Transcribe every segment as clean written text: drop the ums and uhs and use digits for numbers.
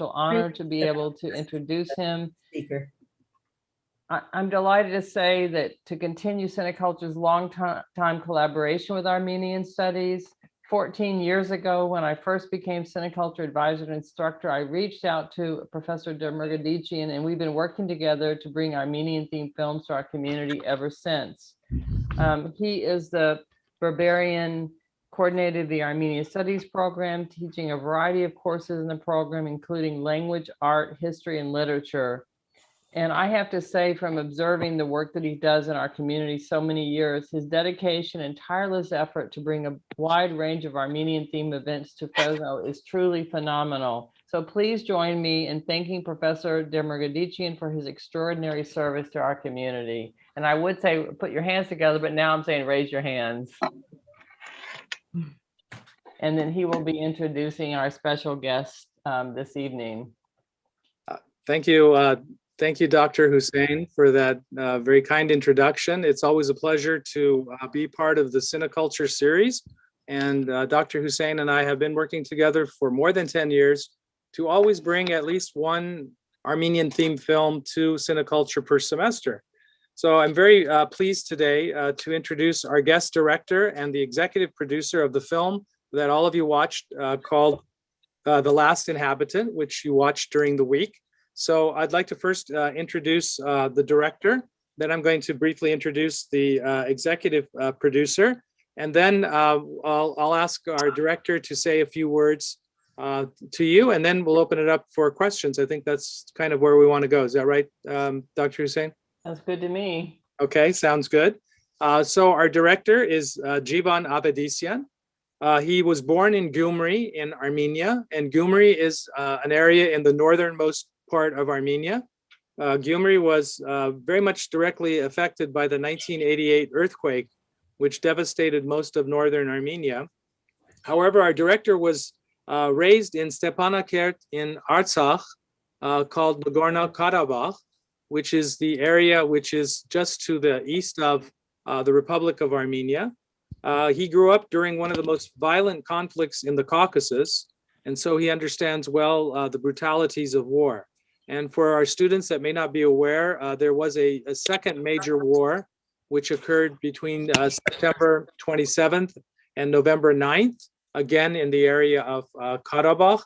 honor to be able to introduce him. I'm delighted to say that to continue Cineculture's long-time collaboration with Armenian Studies, 14 years ago, when I first became Cineculture advisor and instructor, I reached out to Professor Avetisyan, and we've been working together to bring Armenian-themed films to our community ever since. He is the Berberian coordinator of the Armenian Studies program, teaching a variety of courses in the program, including language, art, history, and literature. And I have to say, from observing the work that he does in our community so many years, his dedication and tireless effort to bring a wide range of Armenian themed events to Fresno is truly phenomenal. So please join me in thanking Professor Avetisyan for his extraordinary service to our community. And I would say, put your hands together, but now I'm saying, raise your hands. And then he will be introducing our special guest this evening. Thank you. Thank you, Dr. Hussein, for that very kind introduction. It's always a pleasure to be part of the Cineculture series. And Dr. Hussein and I have been working together for more than 10 years to always bring at least one Armenian themed film to Cineculture per semester. So I'm very pleased today to introduce our guest director and the executive producer of the film that all of you watched called The Last Inhabitant, which you watched during the week. So I'd like to first introduce the director, then I'm going to briefly introduce the executive producer, and then I'll ask our director to say a few words to you, and then we'll open it up for questions. I think that's kind of where we want to go. Is that right, Dr. Hussein? That's good to me. Okay, sounds good. So our director is Jivan Avetisyan. He was born in Gyumri in Armenia, and Gyumri is an area in the northernmost part of Armenia. Gyumri was very much directly affected by the 1988 earthquake, which devastated most of northern Armenia. However, our director was raised in Stepanakert in Artsakh, called Nagorno-Karabakh, which is the area which is just to the east of the Republic of Armenia. He grew up during one of the most violent conflicts in the Caucasus, and so he understands well the brutalities of war. And for our students that may not be aware, there was a second major war which occurred between September 27th and November 9th, again in the area of Karabakh,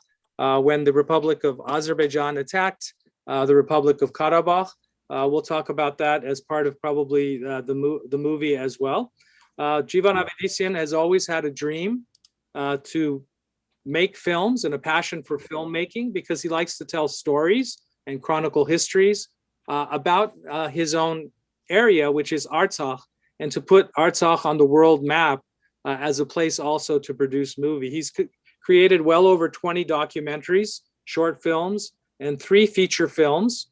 when the Republic of Azerbaijan attacked the Republic of Karabakh. We'll talk about that as part of probably the movie as well. Jivan Avetisyan has always had a dream to make films and a passion for filmmaking because he likes to tell stories and chronicle histories about his own area, which is Artsakh, and to put Artsakh on the world map as a place also to produce movie. He's created well over 20 documentaries, short films, and 3 feature films.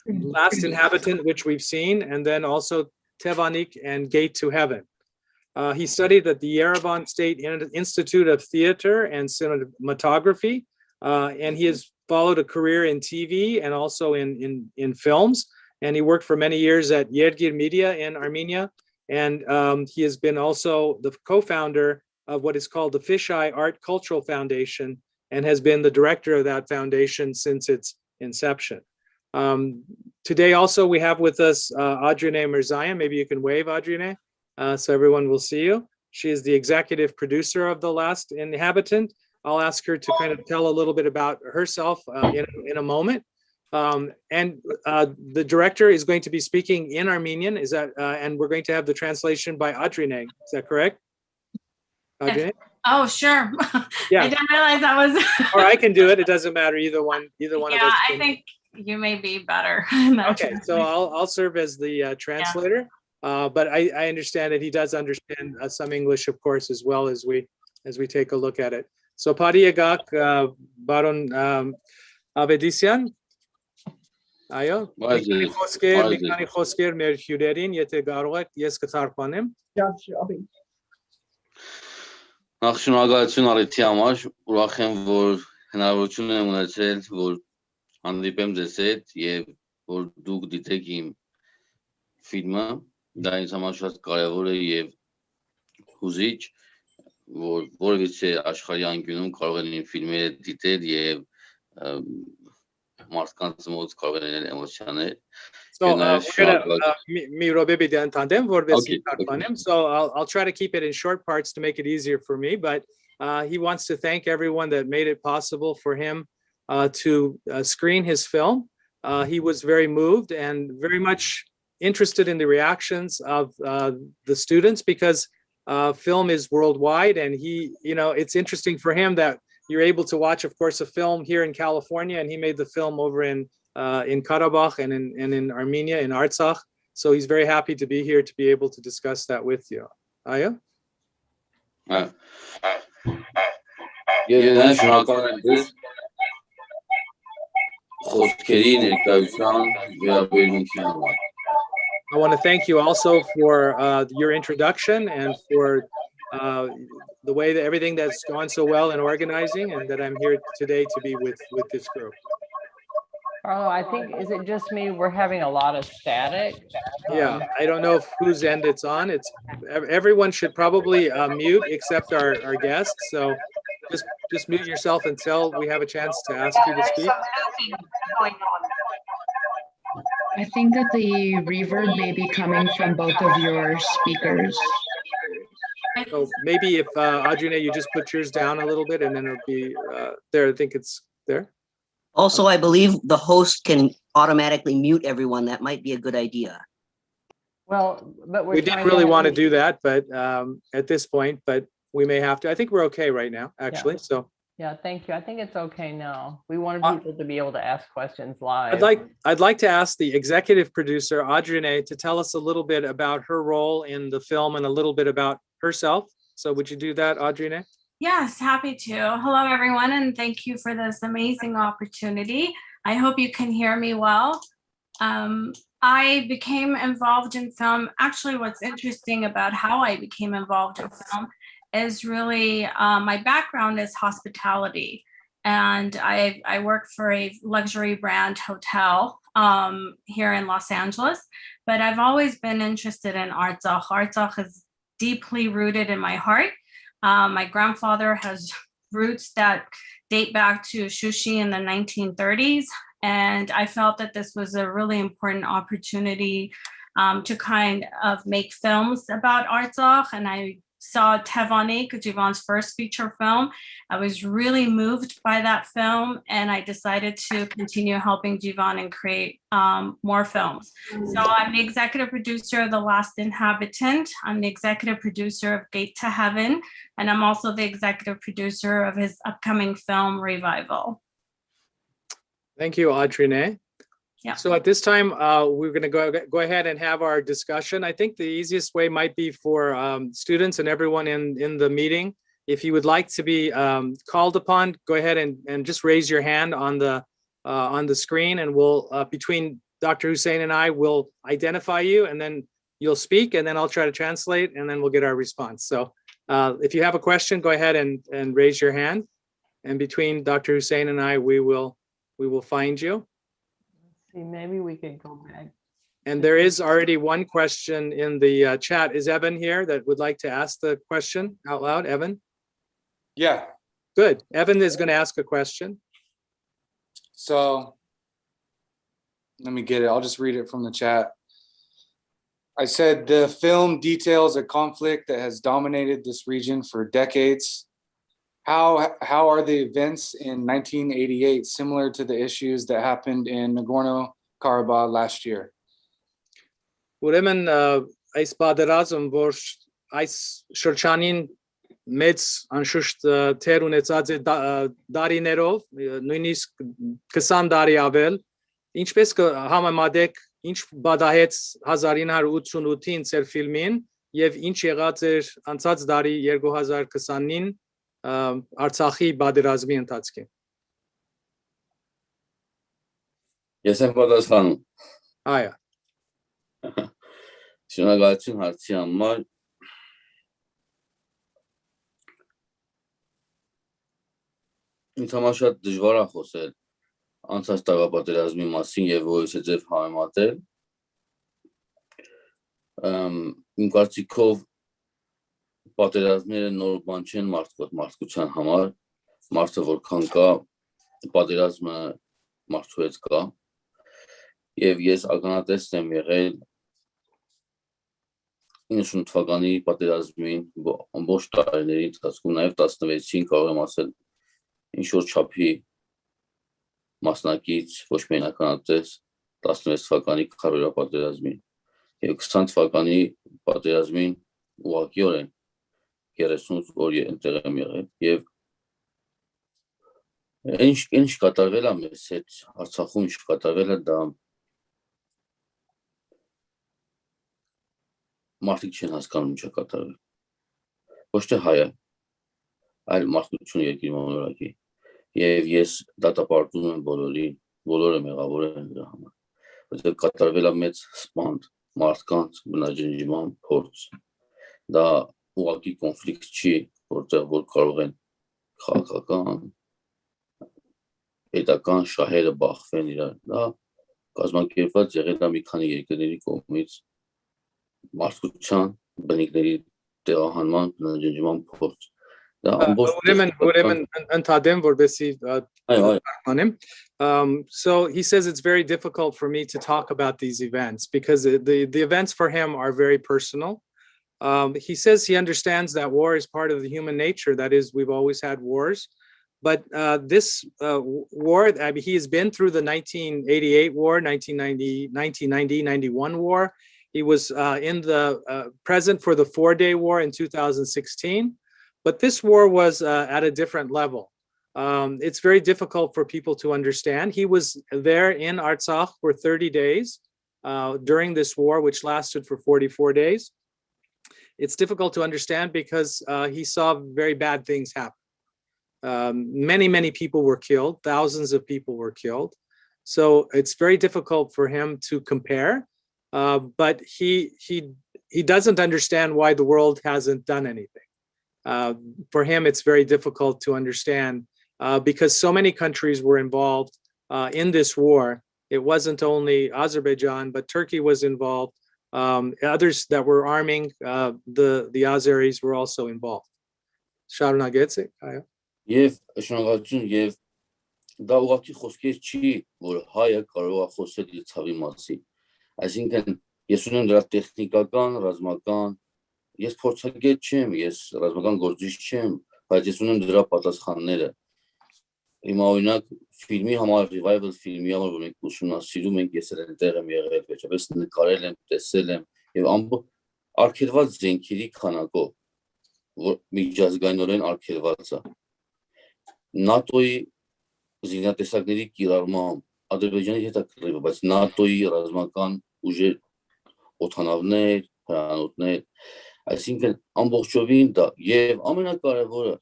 Last Inhabitant, which we've seen, and then also Tevanik and Gate to Heaven. He studied at the Yerevan State Institute of Theater and Cinematography, and he has followed a career in TV and also in films. And he worked for many years at Yergir Media in Armenia. And he has been also the co-founder of what is called the Fisheye Art Cultural Foundation and has been the director of that foundation since its inception. Today also we have with us Adrineh Mirzayan. Maybe you can wave, Adrineh, so everyone will see you. She is the executive producer of The Last Inhabitant. I'll ask her to kind of tell a little bit about herself in a moment. And the director is going to be speaking in Armenian. Is that and we're going to have the translation by Adrineh. Is that correct? Adrineh? Oh, sure. Yeah. I didn't realize that was. Or I can do it. It doesn't matter. Either one of us. Yeah, I think you may be better. Okay, so I'll serve as the translator. Yeah. But I understand that he does understand some English, of course, as well as we take a look at it. So Pariyagak Baron Avetisyan. Այո, մի խոսքեր մեր հյուրերին, եթե կարող եք, ես կթարգմանեմ։ Նախ շնորհակալություն առիթի համար, ուրախ եմ, որ հնարավորություն եմ ունեցել, որ հանդիպեմ ձեզ հետ եւ որ դուք դիտեք իմ ֆիլմը, դա ինձ համար շատ կարեւոր է եւ հուզիչ, որ որևիցե աշխարհի անկյունում կարող են իմ ֆիլմերը դիտել եւ մարդկանց մոտ կարող են լինել էմոցիաներ։ So Եվ նաև we're gonna շնորհակալ mi robe bidyan tandem Okay, vorbesim. So I'll try to keep it in short parts to make it easier for me. But he wants to thank everyone that made it possible for him to screen his film. He was very moved and very much interested in the reactions of the students because film is worldwide, and it's interesting for him that you're able to watch, of course, a film here in California, and he made the film over in Karabakh and in Armenia, in Artsakh. So he's very happy to be here to be able to discuss that with you. Aya? Եվ նաև շնորհակալ եմ ձեզ խոսքերի ներկայության վերաբերմունքի համար։ I want to thank you also for your introduction and for the way that everything that's gone so well in organizing, and that I'm here today to be with this group. Oh, I think, is it just me? We're having a lot of static. Yeah, I don't know whose end it's on. Everyone should probably mute except our guests. So just mute yourself until we have a chance to ask you to speak. Going on. I think that the reverb may be coming from both of your speakers. So maybe if Adrineh, you just put yours down a little bit, and then it'll be there. I think it's there. Also, I believe the host can automatically mute everyone. That might be a good idea. Well, but We didn't really want to do that, but at this point, but we may have to. I think we're okay right now, actually. So Yeah, thank you. I think it's okay now. We wanted people to be able to ask questions live. I'd like to ask the executive producer, Adrineh, to tell us a little bit about her role in the film and a little bit about herself. So would you do that, Adrineh? Yes, happy to. Hello, everyone, and thank you for this amazing opportunity. I hope you can hear me well. I became involved in film. Actually, what's interesting about how I became involved in film is really my background is hospitality. And I work for a luxury brand hotel here in Los Angeles, but I've always been interested in Artsakh. Artsakh is deeply rooted in my heart. My grandfather has roots that date back to Shushi in the 1930s. And I felt that this was a really important opportunity to kind of make films about Artsakh. And I saw Tevanik, Jivan's first feature film. I was really moved by that film, and I decided to continue helping Jivan and create more films. So I'm the executive producer of The Last Inhabitant. I'm the executive producer of Gate to Heaven, and I'm also the executive producer of his upcoming film, Revival. Thank you, Adrineh. Yeah. So at this time, we're going to go ahead and have our discussion. I think the easiest way might be for students and everyone in the meeting. If you would like to be called upon, go ahead and just raise your hand on the screen, and we'll between Dr. Hussein and I will identify you, and then you'll speak, and then I'll try to translate, and then we'll get our response. So if you have a question, go ahead and raise your hand, and between Dr. Hussein and I, we will find you. See, maybe we could go back. And there is already one question in the chat. Is Evan here that would like to ask the question out loud? Evan? Yeah. Good. Evan is going to ask a question. So let me get it. I'll just read it from the chat. I said the film details a conflict that has dominated this region for decades. How are the events in 1988 similar to the issues that happened in Nagorno-Karabakh last year? Ուրեմն այս պատերազմը, որ այս շրջանին մեծ անշուշտ թեր ունեցած է դարիներով, նույնիսկ 20 տարի ավել, ինչպես կհամեմատեք ինչ բադահեց 1988-ին ծեր ֆիլմին եւ ինչ եղած էր անցած տարի 2020-ին Արցախի պատերազմի ընթացքին։ Ես եմ պատասխանում։ Այո։ Շնորհակալություն հարցի համար։ Ինձ համար շատ դժվար է խոսել անցած տարվա պատերազմի մասին եւ որից է ձեւ համեմատել։ Իմ կարծիքով պատերազմները նոր բան չեն մարդկության համար, մարդը որքան կա պատերազմը մարդու հետ կա եւ ես ականատեսն եմ եղել 90 թվականի պատերազմին ամբողջ տարիների ընթացքում նաեւ 16-ին կարող եմ ասել ինչ որ չափի մասնակից ոչ միայն ականատես 16 թվականի քարոզա պատերազմին եւ 20 թվականի պատերազմին ուղղակիորեն 30 օր ընտեղ եմ եղել եւ ինչ կատարվել է մեզ հետ Արցախում ինչ կատարվել է դա մարդիկ չեն հասկանում ինչ է կատարվել ոչ թե հայը այլ մարդկություն երկրի մոլորակի եւ ես դատապարտում եմ բոլորին բոլորը մեղավոր են դրա համար որտեղ կատարվել է մեծ սպանդ մարդկանց բնաջնջման փորձ դա ուղղակի կոնֆլիկտ չի որտեղ որ կարող են քաղաքական պետական շահերը բախվեն իրար դա կազմակերպված եղել է մի քանի երկրների կողմից մարդկության բնիկների տեղահանման բնաջնջման փորձ դա ուրեմն ընդհանրեն որովհետեւ so he says it's very difficult for me to talk about these events because the events for him are very personal. He says he understands that war is part of the human nature. That is, we've always had wars. But this war, I mean, he has been through the 1988 war, 1990, 91 war. He was in the present for the 4-day war in 2016. But this war was at a different level. It's very difficult for people to understand. He was there in Artsakh for 30 days during this war, which lasted for 44 days. It's difficult to understand because he saw very bad things happen. Many people were killed. Thousands of people were killed. So it's very difficult for him to compare. But he doesn't understand why the world hasn't done anything. For him, it's very difficult to understand because so many countries were involved in this war. It wasn't only Azerbaijan, but Turkey was involved. Others that were arming the Azeris were also involved. Շարունակեցեք, այո. Եվ շնորհակալություն եւ դա ուղղակի խոսքեր չի, որ հայը կարող է խոսել իր ցավի մասին։ Այսինքն ես ունեմ դրա տեխնիկական, ռազմական, ես փորձագետ չեմ, ես ռազմական գործիչ չեմ, բայց ես ունեմ դրա պատասխանները։ Հիմա օրինակ ֆիլմի համար revival ֆիլմի համար որ մենք ուսումնասիրում ենք, ես այնտեղ եմ եղել, վերջապես նկարել եմ, տեսել եմ եւ ամբողջ արգելված զենքերի քանակով, որ միջազգայինորեն արգելված է։ ՆԱՏՕ-ի զինատեսակների կիրառմամբ Ադրբեջանի հետ է կռիվը, բայց ՆԱՏՕ-ի ռազմական ուժեր, օդանավներ, հրանոթներ, այսինքն ամբողջովին դա եւ ամենակարևորը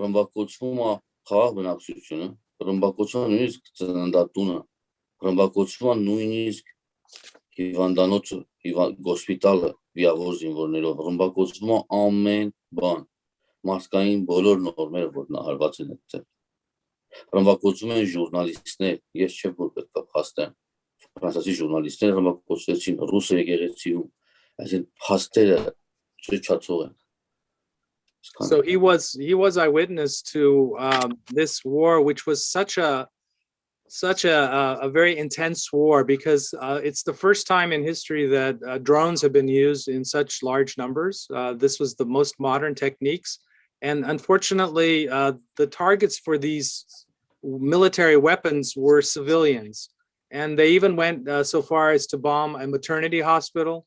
ռմբակոծվում է խաղաղ բնակչությունը, ռմբակոծվում է նույնիսկ ծննդատունը, ռմբակոծվում է նույնիսկ հիվանդանոցը, հոսպիտալը վիավոր զինվորներով, ռմբակոծվում է ամեն բան, մարդկային բոլոր նորմերը, որ նահարված են այդտեղ։ Ռմբակոծվում են ժուրնալիստներ, ես չեմ որ պետք է փաստեմ, ֆրանսիացի ժուրնալիստները ռմբակոծվեցին ռուս եկեղեցիում, այսինքն փաստերը ճչացող են։ So he was eyewitness to this war, which was such a very intense war because it's the first time in history that drones have been used in such large numbers. This was the most modern techniques. And unfortunately, the targets for these military weapons were civilians. And they even went so far as to bomb a maternity hospital.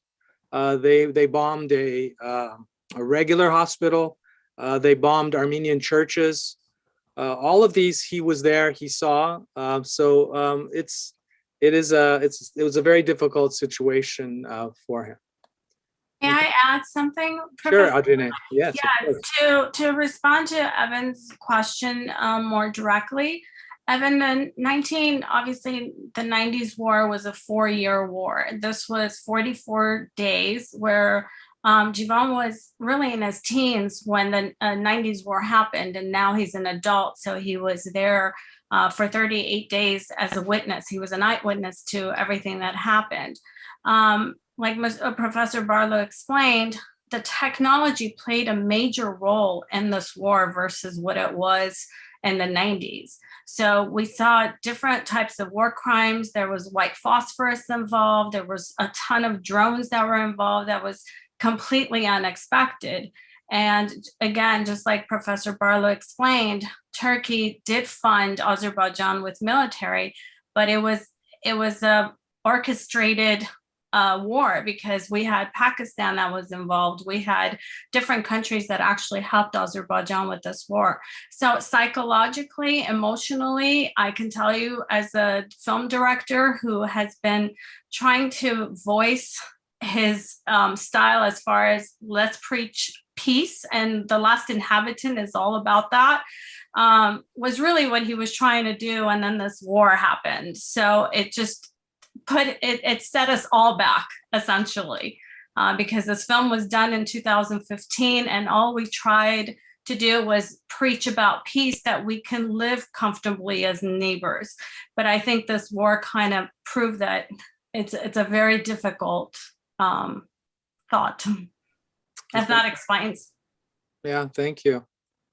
They bombed a regular hospital. They bombed Armenian churches. All of these, he was there, he saw. It was a very difficult situation for him. May I add something? Sure, Adrineh. Yes. Yeah, to respond to Evan's question more directly, Evan, obviously the 90s war was a 4-year war. This was 44 days where Jivan was really in his teens when the 90s war happened, and now he's an adult. So he was there for 38 days as a witness. He was an eyewitness to everything that happened. Like Professor Barlow explained, the technology played a major role in this war versus what it was in the 90s. So we saw different types of war crimes. There was white phosphorus involved. There was a ton of drones that were involved. That was completely unexpected. And again, just like Professor Barlow explained, Turkey did fund Azerbaijan with military, but it was a orchestrated war, because we had Pakistan that was involved. We had different countries that actually helped Azerbaijan with this war. So psychologically, emotionally, I can tell you, as a film director who has been trying to voice his style as far as let's preach peace, and The Last Inhabitant is all about that, was really what he was trying to do. And then this war happened. So it just it set us all back, essentially, because this film was done in 2015, and all we tried to do was preach about peace, that we can live comfortably as neighbors. But I think this war kind of proved that it's a very difficult thought, if that explains. Yeah, thank you.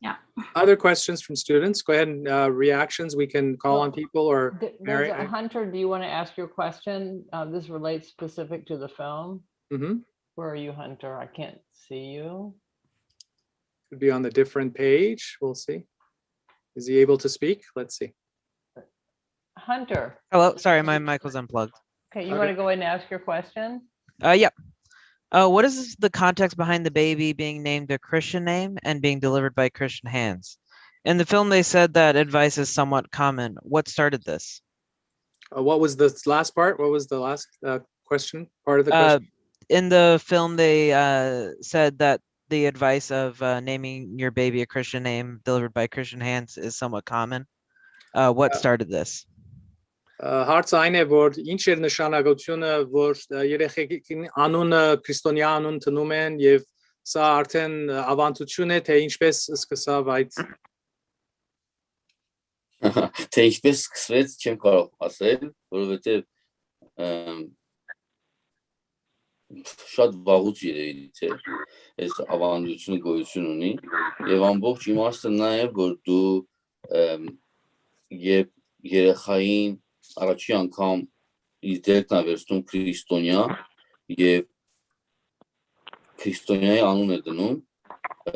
Yeah. Other questions from students? Go ahead and reactions. We can call on people, or Mary. Hunter, do you want to ask your question? This relates specific to the film. Where are you, Hunter? I can't see you. Could be on the different page. We'll see. Is he able to speak? Let's see. Hunter. Hello, sorry, my mic was unplugged. Okay, you want to go ahead and ask your question? Yeah. What is the context behind the baby being named a Christian name and being delivered by Christian hands? In the film, they said that advice is somewhat common. What started this? What was the last part? What was the last question? Part of the question? In the film, they said that the advice of naming your baby a Christian name delivered by Christian hands is somewhat common. What started this? Հարցը այն է, որ ինչ էր նշանակությունը, որ երեխեքին անունը քրիստոնյա անուն տնում են, եւ սա արդեն ավանդություն է, թե ինչպես սկսավ այդ Թե ինչպես սկսվեց, չեմ կարող ասել, որովհետև շատ վաղուց երևի թե այս ավանդությունը գոյություն ունի, եւ ամբողջ իմաստը նա է, որ դու երբ երեխային առաջի անգամ իր դերն ավերցնում քրիստոնյա եւ քրիստոնյայի անուն է դնում,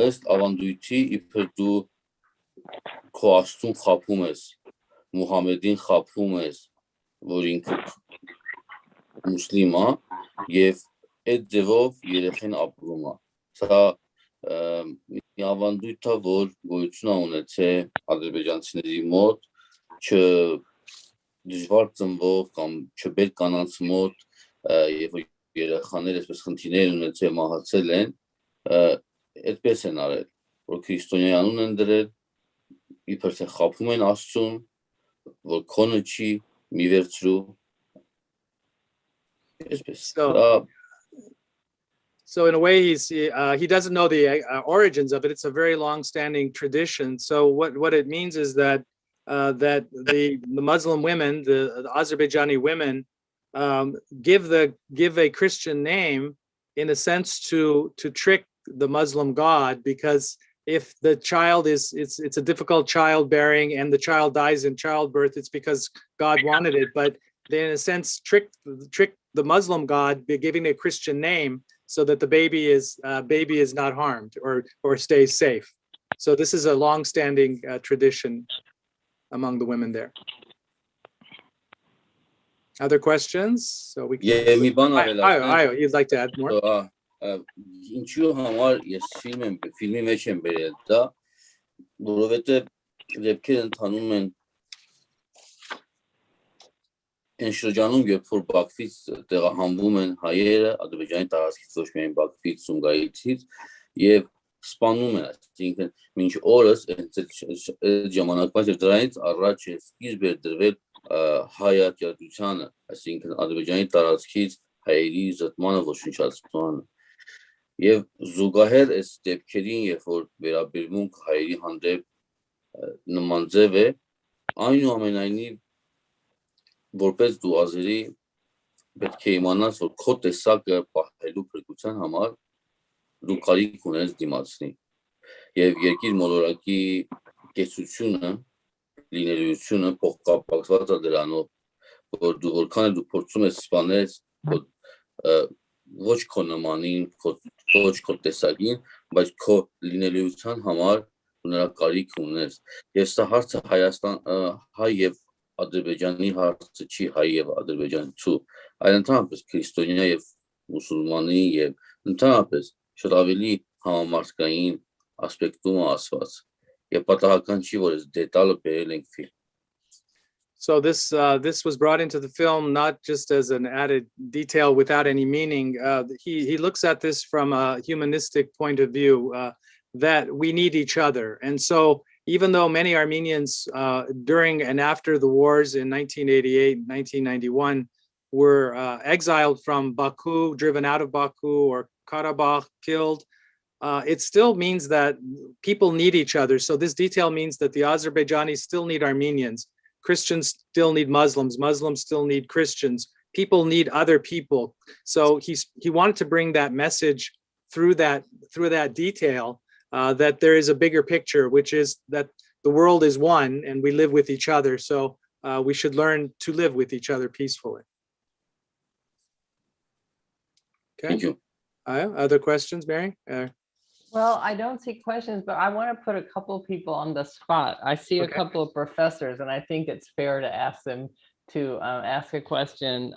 ըստ ավանդույթի իբր դու քո աստծուն խաբում ես, Մուհամեդին խաբում ես, որ ինքը մուսլիմ է, եւ այդ ձևով երեխան ապրում է։ Սա մի ավանդույթ է, որ գոյություն է ունեցել ադրբեջանցիների մոտ, դժվար ծնվող կամ չբեր կանանց մոտ, եւ երեխաներ այսպես խնդիրներ ունեցել, մահացել են, այդպես են արել, որ քրիստոնյայի անուն են դրել, իբր թե խաբում են Աստծուն, որ քոնը չի, մի վերցրու, այսպես։ So in a way, he doesn't know the origins of it. It's a very long-standing tradition. So what it means is that the Muslim women, the Azerbaijani women, give a Christian name in a sense to trick the Muslim God, because if the child it's a difficult childbearing and the child dies in childbirth, it's because God wanted it. But they in a sense trick the Muslim God by giving a Christian name so that the baby is not harmed or stays safe. So this is a long-standing tradition among the women there. Other questions? So we can. Yeah, you'd like to add more? Ինչու համար ես ֆիլմի մեջ եմ բերել դա, որովհետև դեպքեր ընթանում են այն շրջանում, երբ որ Բաքվից տեղահանվում են հայերը, Ադրբեջանի տարածքից, ոչ միայն Բաքվից, Սումգայիթից, եւ սպանում են, այսինքն մինչ օրս այդ ժամանակվա դրանից առաջ է սկիզբ էր դրվել հայատյացությանը, այսինքն Ադրբեջանի տարածքից հայերի զտմանը, ոչնչացմանը, եւ զուգահեռ այս դեպքերին, երբ որ վերաբերմունք հայերի հանդեպ նման ձև է, այնուամենայնիվ որպես դու ազերի պետք է իմանաս, որ քո տեսակը պահելու փրկության համար դու կարիք ունես դիմացնի, եւ երկիր մոլորակի կեցությունը լինելիությունը փոխկապակցված է դրանով, որ դու որքան դու փորձում ես սպանել ոչ քո նմանին, ոչ քո տեսակին, բայց քո լինելիության համար նրա կարիք ունես։ Ես սա հարցը հայ եւ Ադրբեջանի հարցը չի հայ եւ ադրբեջանցու, այլ ընդհանրապես քրիստոնյա եւ մուսուլմանի եւ ընդհանրապես շատ ավելի համամարտկային ասպեկտում ասված եւ պատահական չի, որ այս դետալը բերել ենք ֆիլմ։ So this was brought into the film not just as an added detail without any meaning. He looks at this from a humanistic point of view, that we need each other. And so even though many Armenians during and after the wars in 1988, 1991 were exiled from Baku, driven out of Baku or Karabakh, killed, it still means that people need each other. So this detail means that the Azerbaijanis still need Armenians. Christians still need Muslims. Muslims still need Christians. People need other people. So he wanted to bring that message through that detail, that there is a bigger picture, which is that the world is one and we live with each other. So we should learn to live with each other peacefully. Okay. Thank you. Other questions, Mary? Well, I don't see questions, but I want to put a couple people on the spot. I see a Okay. couple of professors, and I think it's fair to ask them to ask a question.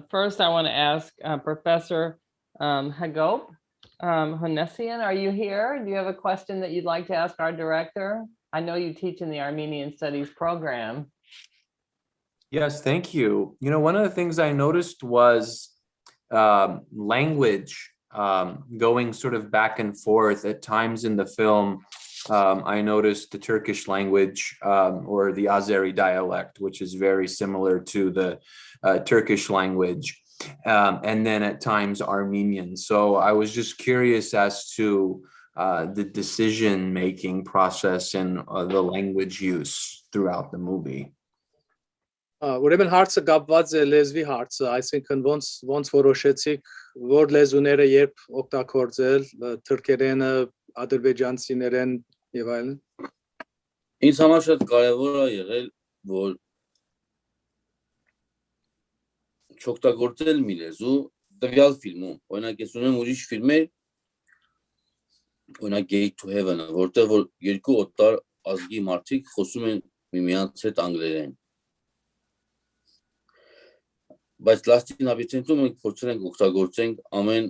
First, I want to ask Professor Hagop Honesian, are you here? Do you have a question that you'd like to ask our director? I know you teach in the Armenian Studies program. Yes, thank you. You know, one of the things I noticed was language going sort of back and forth at times in the film. I noticed the Turkish language or the Azeri dialect, which is very similar to the Turkish language, and then at times Armenian. So I was just curious as to the decision-making process and the language use throughout the movie. Ուրեմն հարցը կապված է լեզվի հարցը, այսինքն ոնց որոշեցիք որ լեզուները երբ օգտագործել, թուրքերենը, ադրբեջանցիներեն եւ այլն։ Ինձ համար շատ կարևոր է եղել, որ չօգտագործել մի լեզու տվյալ ֆիլմում, օրինակ ես ունեմ ուրիշ ֆիլմեր, օրինակ Gate to Heaven-ը, որտեղ որ երկու օտար ազգի մարդիկ խոսում են միմյանց հետ անգլերեն։ Բայց Last Inhabitant-ում մենք փորձել ենք օգտագործենք ամեն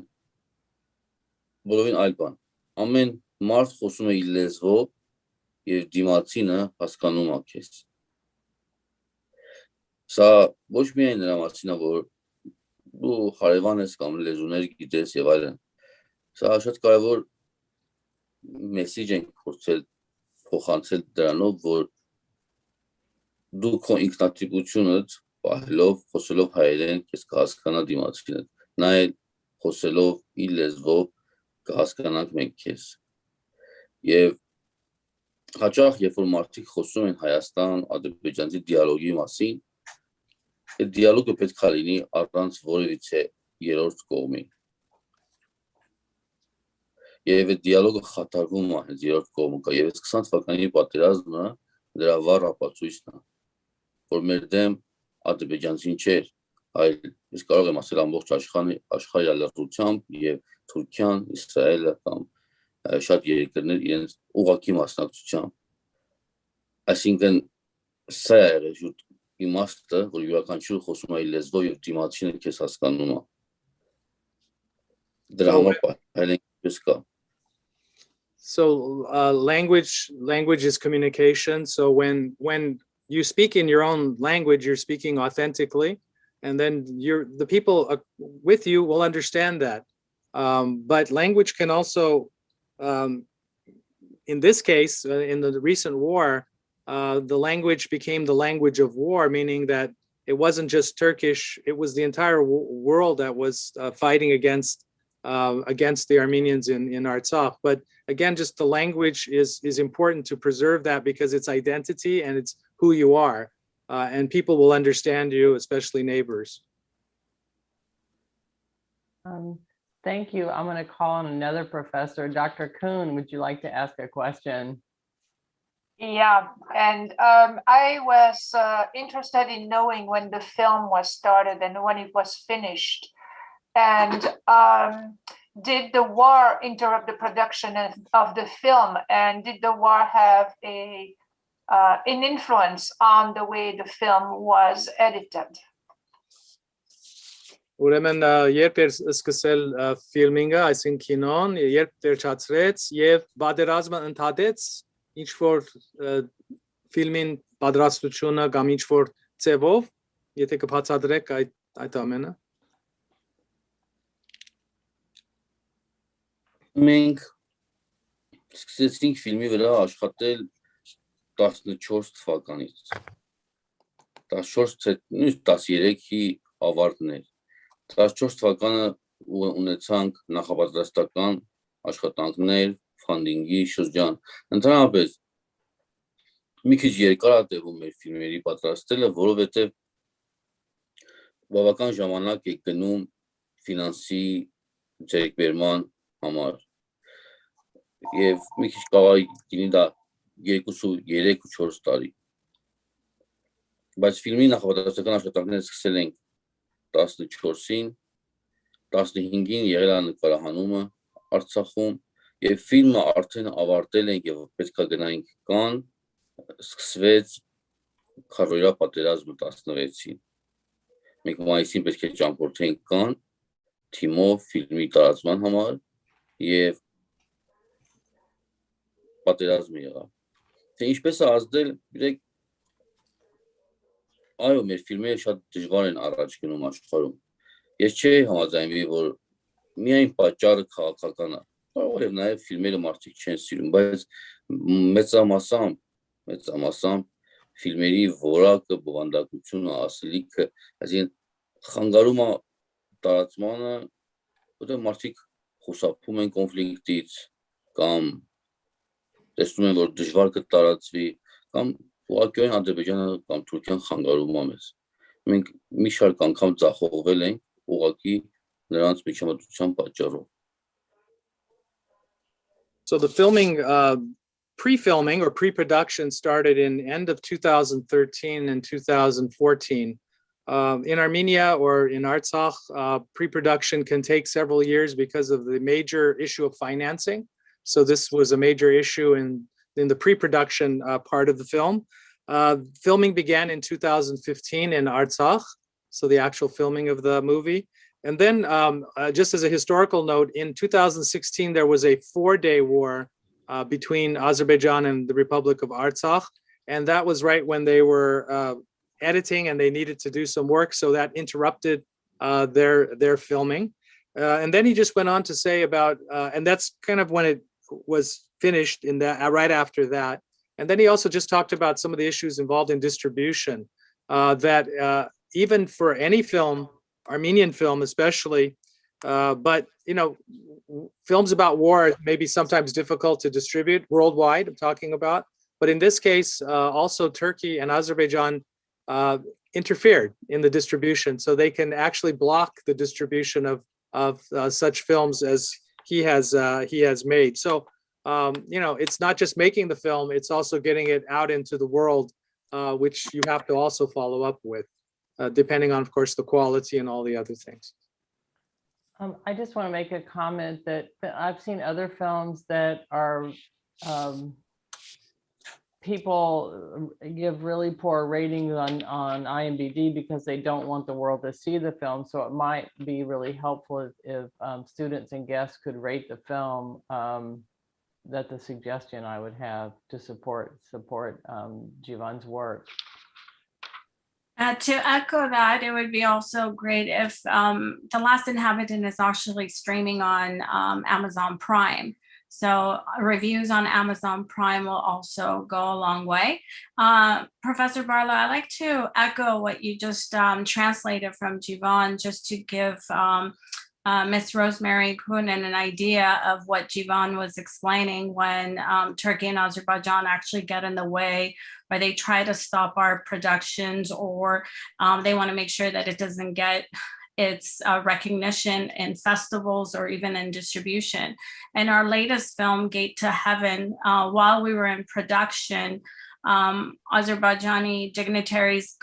բոլորին այլ բան։ Ամեն մարդ խոսում է իր լեզվով եւ դիմացինը հասկանում է քեզ։ Սա ոչ միայն նրա մասին է, որ դու հարևան ես կամ լեզուներ գիտես եւ այլն։ Սա շատ կարևոր մեսեջ ենք փորձել փոխանցել դրանով, որ դու քո ինքնատիպությունդ պահելով, խոսելով հայերեն, քեզ կհասկանա դիմացինը, նայել խոսելով իր լեզվով կհասկանանք մենք քեզ։ Եվ հաճախ, երբ որ մարդիկ խոսում են Հայաստան, Ադրբեջանի դիալոգի մասին, այդ դիալոգը պետք է լինի առանց որևիցե երրորդ կողմի։ Եվ այդ դիալոգը խաթարվում է հենց երրորդ կողմը կա, եւ 20 թվականի պատերազմը դրա վառ ապացույցն է, որ մեր դեմ ադրբեջանցին չէր, այլ ես կարող եմ ասել ամբողջ աշխարհի լրացությամբ եւ Թուրքիան, Իսրայելը կամ շատ երկրներ իրենց ուղղակի մասնակցությամբ։ Այսինքն սա է եղել իմաստը, որ յուրաքանչյուր խոսում է իր լեզվով եւ դիմացինը քեզ հասկանում է։ Դրա համար պահել ենք պես կա։ So language is communication. So when you speak in your own language, you're speaking authentically, and then the people with you will understand that. But language can also, in this case, in the recent war, the language became the language of war, meaning that it wasn't just Turkish, it was the entire world that was fighting against the Armenians in Artsakh. But again, just the language is important to preserve that because it's identity and it's who you are, and people will understand you, especially neighbors. Thank you. I'm going to call on another professor. Dr. Kuhn, would you like to ask a question? Yeah, and I was interested in knowing when the film was started and when it was finished. And did the war interrupt the production of the film? And did the war have an influence on the way the film was edited? Ուրեմն երբ էր սկսել ֆիլմինգը, այսինքն կինոն, երբ վերջացրեց եւ պատերազմը ընդհատեց, ինչ որ ֆիլմին պատրաստությունը կամ ինչ որ ձևով, եթե կբացատրեք այդ ամենը։ Մենք սկսեցինք ֆիլմի վրա աշխատել 14 թվականից։ 13-ի ավարտն էր։ 14 թվականը ունեցանք նախապատրաստական աշխատանքներ, ֆանդինգի շրջան։ Ընդհանրապես մի քիչ երկար է տևում մեր ֆիլմերի պատրաստելը, որովհետև բավական ժամանակ է գնում ֆինանսի ձեռքբերման համար։ Եվ մի քիչ կարող է լինի դա 3-4 տարի։ Բայց ֆիլմի նախապատրաստական աշխատանքները սկսել ենք 14-ին, 15-ին եղել է նկարահանումը Արցախում եւ ֆիլմը արդեն ավարտել ենք եւ պետքա գնայինք Կանն, սկսվեց քարոզիա պատերազմը 16-ին։ Մենք մայիսին պետք է ճամփորդեինք Կանն թիմով ֆիլմի տարածման համար եւ պատերազմը եղավ։ Թե ինչպես է ազդել, գիտեք, այո, մեր ֆիլմերը շատ դժվար են առաջ գնում աշխարհում։ Ես չի համաձայնվի, որ միայն պատճառը քաղաքական է։ Կարող է նաև ֆիլմերը մարդիկ չեն սիրում, բայց մեծամասամբ ֆիլմերի որակը, բովանդակությունը, ասելիքը, այսինքն խանգարում է տարածմանը, որտեղ մարդիկ խուսափում են կոնֆլիկտից կամ տեսնում են, որ դժվար կտարածվի, կամ ուղղակիորեն Ադրբեջանը կամ Թուրքիան խանգարում է մեզ։ Մենք մի շարք անգամ ձախողվել ենք ուղղակի նրանց միջամտության պատճառով։ So the filming, pre-filming or pre-production started in end of 2013 and 2014. In Armenia or in Artsakh, pre-production can take several years because of the major issue of financing. So this was a major issue in the pre-production part of the film. Filming began in 2015 in Artsakh, so the actual filming of the movie. And then just as a historical note, in 2016, there was a 4-day war between Azerbaijan and the Republic of Artsakh. And that was right when they were editing and they needed to do some work. So that interrupted their filming. And then he just went on to say about, and that's kind of when it was finished in that right after that. And then he also just talked about some of the issues involved in distribution, that even for any film, Armenian film especially, but you know, films about war may be sometimes difficult to distribute worldwide, I'm talking about. But in this case, also Turkey and Azerbaijan interfered in the distribution, so they can actually block the distribution of such films as he has made. So you know, it's not just making the film, it's also getting it out into the world, which you have to also follow up with, depending on, of course, the quality and all the other things. I just want to make a comment that I've seen other films that are people give really poor ratings on IMDb because they don't want the world to see the film. So it might be really helpful if students and guests could rate the film. That's the suggestion I would have to support Jivan's work. To echo that, it would be also great if The Last Inhabitant is actually streaming on Amazon Prime. So reviews on Amazon Prime will also go a long way. Professor Barlow, I'd like to echo what you just translated from Jivan, just to give Ms. Rosemary Kunin an idea of what Jivan was explaining when Turkey and Azerbaijan actually get in the way, or they try to stop our productions, or they want to make sure that it doesn't get its recognition in festivals or even in distribution. And our latest film, Gate to Heaven, while we were in production, Azerbaijani dignitaries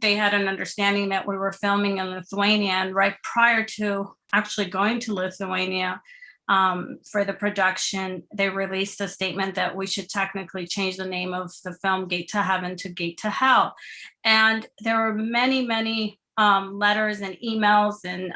they had an understanding that we were filming in Lithuania, and right prior to actually going to Lithuania for the production, they released a statement that we should technically change the name of the film Gate to Heaven to Gate to Hell. And there were many letters and emails and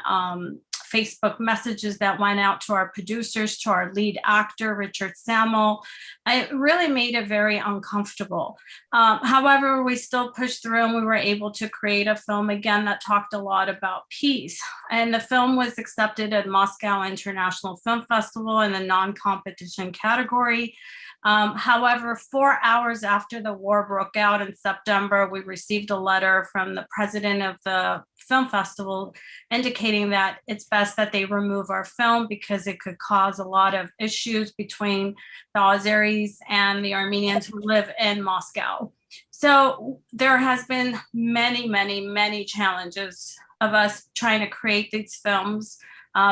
Facebook messages that went out to our producers, to our lead actor, Richard Samuel. It really made it very uncomfortable. However, we still pushed through and we were able to create a film again that talked a lot about peace. And the film was accepted at Moscow International Film Festival in the non-competition category. However, 4 hours after the war broke out in September, we received a letter from the president of the film festival indicating that it's best that they remove our film because it could cause a lot of issues between the Azeris and the Armenians who live in Moscow. So there has been many challenges of us trying to create these films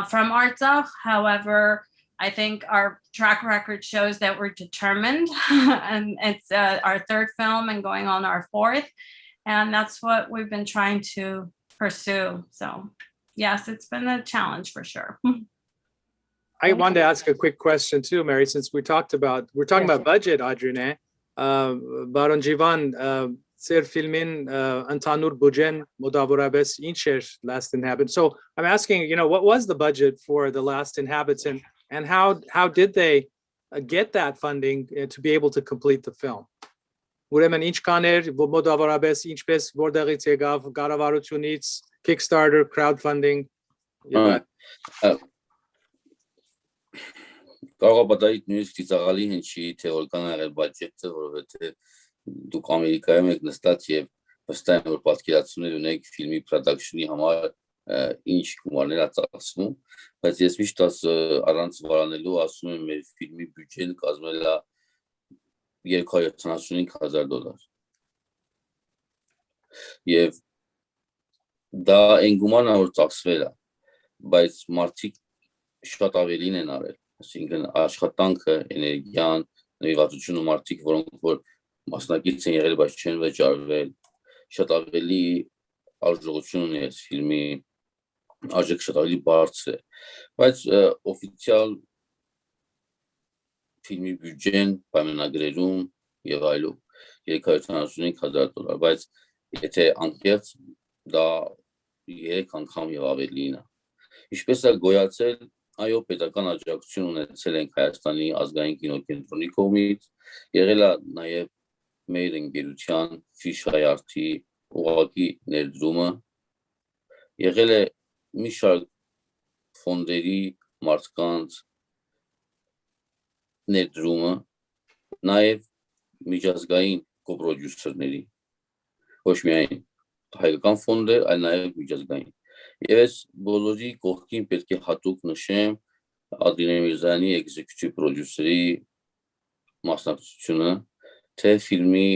from Artsakh. However, I think our track record shows that we're determined, and it's our third film and going on our fourth. And that's what we've been trying to pursue. So yes, it's been a challenge for sure. I wanted to ask a quick question too, Mary, since we're talking about budget, Adrineh. Baron Jivan, Sir filmin Antanur Bujen Modavorabes Incher Last Inhabitant. So I'm asking, what was the budget for The Last Inhabitant, and how did they get that funding to be able to complete the film? Ուրեմն ինչ կաներ մոտավորապես ինչպես որտեղից եկավ կառավարությունից, Kickstarter, crowdfunding? Կարող է պատահի նույնիսկ ծիծաղալի հնչի, թե որքան է եղել բյուջետը, որովհետև դուք Ամերիկայում եք նստած եւ վստահ եմ որ պատկերացումներ ունեք ֆիլմի production-ի համար ինչ գումարներ է ծախսվում, բայց ես միշտ առանց վարանելու ասում եմ մեր ֆիլմի բյուջեն կազմել է $275,000 եւ դա այն գումարն է որ ծախսվել է, բայց մարդիկ շատ ավելին են արել, այսինքն աշխատանքը, էներգիան, նվիրվածությունը մարդիկ, որոնք որ մասնակից են եղել, բայց չեն վճարվել, շատ ավելի արժողություն ունի այս ֆիլմի արժեքը շատ ավելի բարձր է, բայց օֆիցիալ ֆիլմի բյուջեն պայմանագրերում եւ այլու $275,000, բայց եթե անկեղծ դա 3 անգամ եւ ավելին է։ Ինչպես է գոյացել, այո, պետական աջակցություն ունեցել ենք Հայաստանի ազգային կինոկենտրոնի կողմից, եղել է նաեւ մեր ընկերության Ֆիշայարթի ուղղակի ներդրումը, եղել է մի շարք ֆոնդերի մարդկանց ներդրումը, նաև միջազգային կոպրոդյուսերների, ոչ միայն հայկական ֆոնդեր, այլ նաև միջազգային։ Եվ այս բոլորի կողքին պետք է հատուկ նշեմ Adrineh Mirzayan-ի executive producer-ի մասնակցությունը, թե ֆիլմի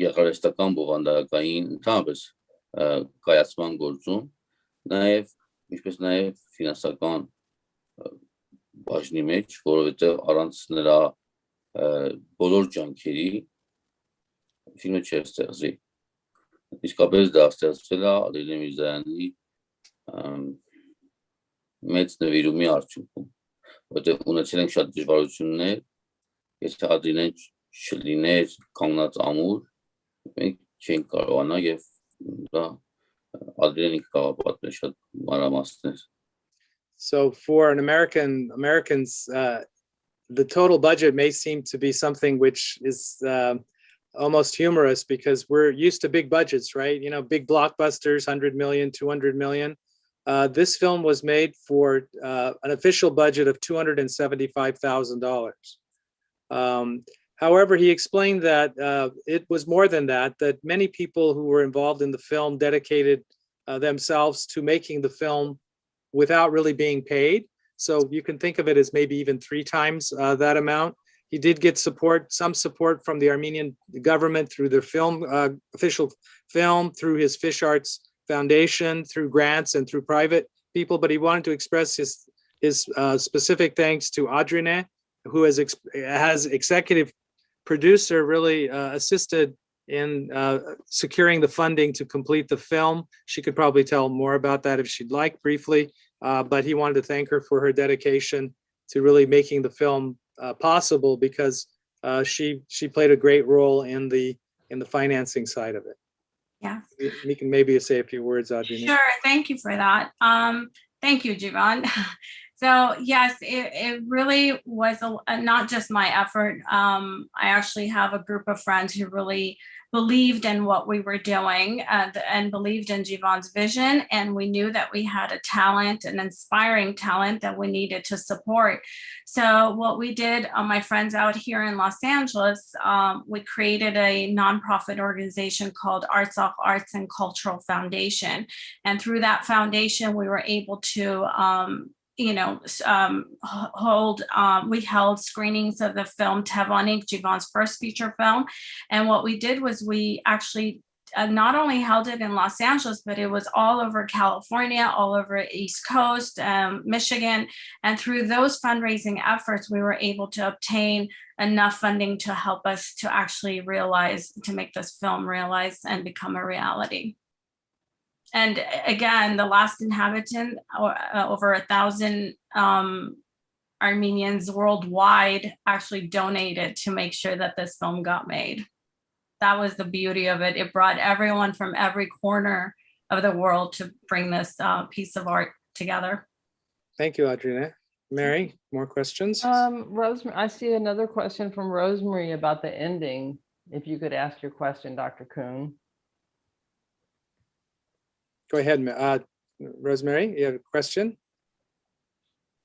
գեղարվեստական բովանդակային ընդհանրապես կայացման գործում, նաև ինչպես նաև ֆինանսական բաժնի մեջ, որովհետև առանց նրա բոլոր ջանքերի ֆիլմը չէր ստեղծի։ Իսկապես դա ստեղծվել է Adrineh Mirzayan-ի մեծ նվիրումի արդյունքում, որովհետև ունեցել ենք շատ դժվարություններ, եթե Adrineh չլիներ կանգնած ամուր, մենք չենք կարողանա եւ դա Adrineh-ն կարող է պատմել շատ մանրամասներ։ So for Americans, the total budget may seem to be something which is almost humorous because we're used to big budgets, right? Big blockbusters, 100 million, 200 million. This film was made for an official budget of $275,000. However, he explained that it was more than that many people who were involved in the film dedicated themselves to making the film without really being paid. So you can think of it as maybe even 3 times that amount. He did get some support from the Armenian government through their film, official film, through his Fish Arts foundation through grants and through private people, but he wanted to express his specific thanks to Adrineh, who has executive producer really assisted in securing the funding to complete the film. She could probably tell more about that if she'd like briefly, but he wanted to thank her for her dedication to really making the film possible, because she played a great role in the financing side of it. Yeah. You can maybe say a few words, Adrineh. Sure. Thank you for that. Thank you, Jivan. So yes, it really was not just my effort. I actually have a group of friends who really believed in what we were doing and believed in Jivan's vision. And we knew that we had a talent, an inspiring talent that we needed to support. So what we did, my friends out here in Los Angeles, we created a nonprofit organization called Arts of Arts and Cultural Foundation. And through that foundation, we were able to we held screenings of the film Tevanik, Jivan's first feature film. And what we did was we actually not only held it in Los Angeles, but it was all over California, all over East Coast, Michigan. And through those fundraising efforts, we were able to obtain enough funding to help us to actually to make this film realize and become a reality. And again, The Last Inhabitant, over 1,000 Armenians worldwide actually donated to make sure that this film got made. That was the beauty of it. It brought everyone from every corner of the world to bring this piece of art together. Thank you, Adrineh. Mary, more questions? Rosemary, I see another question from Rosemary about the ending. If you could ask your question, Dr. Kuhn. Go ahead, Rosemary, you have a question?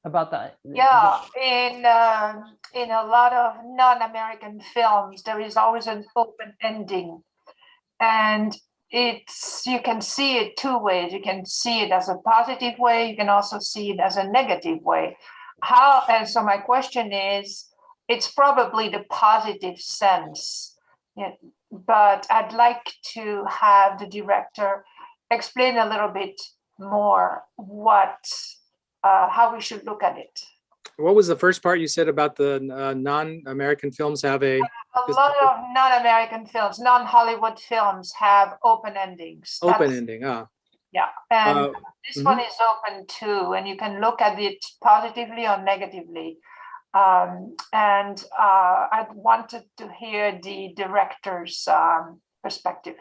About that? Yeah, in a lot of non-American films, there is always an open ending, and you can see it two ways. You can see it as a positive way. You can also see it as a negative way. And so my question is, it's probably the positive sense, but I'd like to have the director explain a little bit more how we should look at it. What was the first part you said about the non-American films have a lot of non-American films, non-Hollywood films have open endings. ending? Yeah, and this one is open too, and you can look at it positively or negatively. And I wanted to hear the director's perspective.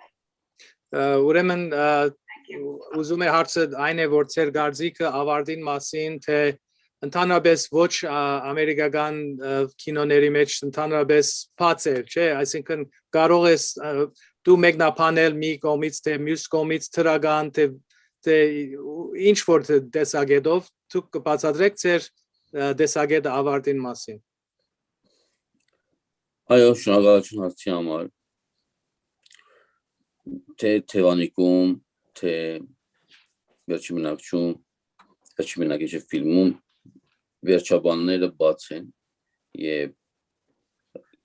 Ուրեմն ուզում է հարցը այն է, որ ծեր գարձիկը ավարտին մասին, թե ընդհանրապես ոչ ամերիկական կինոների մեջ ընդհանրապես բաց է, չէ, այսինքն կարող ես դու մեկնաբանել մի կողմից, թե մյուս կողմից թրական, թե ինչ որ տեսակետով դուք կբացատրեք ձեր տեսակետը ավարտին մասին։ Այո, շնորհակալություն հարցի համար։ Թե Թևանիկում, թե վերջի բնակիչի ֆիլմում վերջաբանները բաց են եւ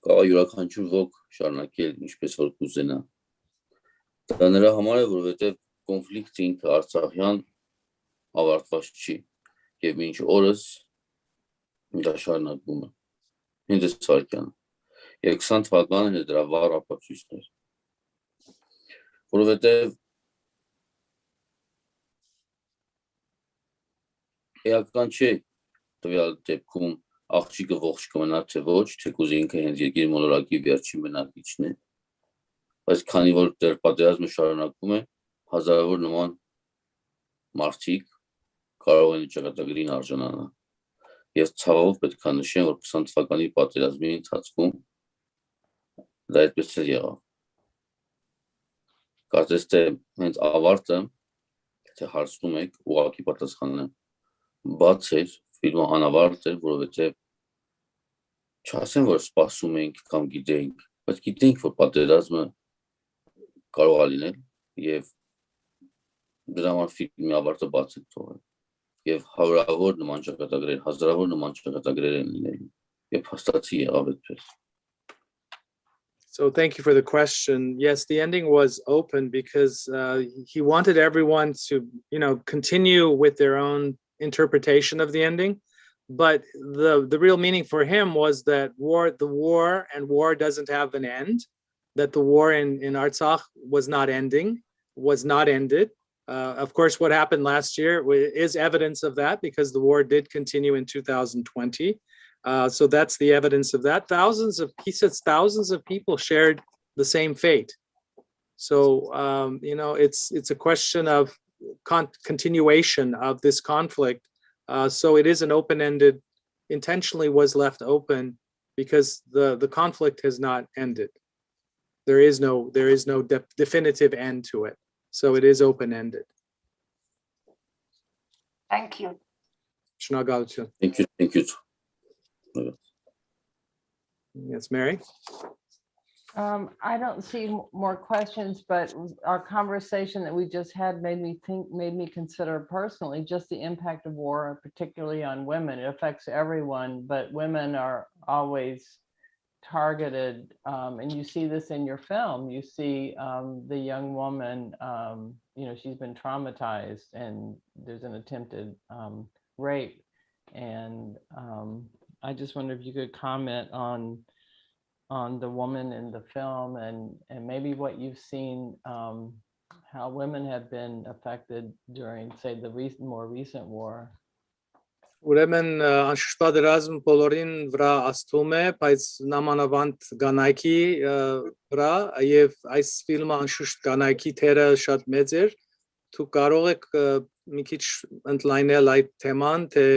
կարող յուրաքանչյուր ոք շարունակել ինչպես որ կուզենա։ Դա նրա համար է, որովհետեւ կոնֆլիկտը ինքը արցախյան ավարտված չի եւ մինչ օրս դա շարունակվում է։ Ինձ սարքան։ Եվ 20 թվականին դրա վառ ապացույցներ։ Որովհետև էական չէ տվյալ դեպքում աղջիկը ողջ կմնա թե ոչ, թեկուզ ինքը հենց երկիր մոլորակի վերջին բնակիչն է, բայց քանի որ դեռ պատերազմը շարունակվում է, հազարավոր նման մարդիկ կարող են ճակատագրին արժանանալ։ Ես ցավով պետք է նշեմ, որ 20 թվականի պատերազմի ընթացքում դա այդպես էլ եղավ։ Կարծես թե հենց ավարտը, թե հարցնում եք, ուղղակի պատասխանը բաց էր, ֆիլմը անավարտ էր, որովհետև չասեմ, որ սպասում ենք կամ գիտենք, բայց գիտենք, որ պատերազմը կարող է լինել եւ դրա համար ֆիլմի ավարտը բաց է թողել։ Եվ հարյուրավոր նման ճակատագրեր, հազարավոր նման ճակատագրեր են լինելու եւ հաստատի եղավ այդպես։ So thank you for the question. Yes, the ending was open because he wanted everyone to, continue with their own interpretation of the ending. But the real meaning for him was that the war doesn't have an end, that the war in Artsakh was not ended. Of course, what happened last year is evidence of that because the war did continue in 2020. So that's the evidence of that. He says thousands of people shared the same fate. So, it's a question of continuation of this conflict. So it is an open-ended, intentionally was left open because the conflict has not ended. There is no definitive end to it. So it is open-ended. Thank you. Thank you. Yes, Mary? I don't see more questions, but our conversation that we just had made me consider personally just the impact of war, particularly on women. It affects everyone, but women are always targeted. And you see this in your film. You see the young woman, she's been traumatized and there's an attempted rape. And I just wonder if you could comment on the woman in the film and maybe what you've seen, how women have been affected during, say, the more recent war. Ուրեմն անշուշտ պատերազմ բոլորին վրա աստում է, բայց նամանավանդ կանայքի վրա եւ այս ֆիլմը անշուշտ կանայքի թերը շատ մեծ էր։ Դուք կարող եք մի քիչ ընդլայնել այդ թեման, թե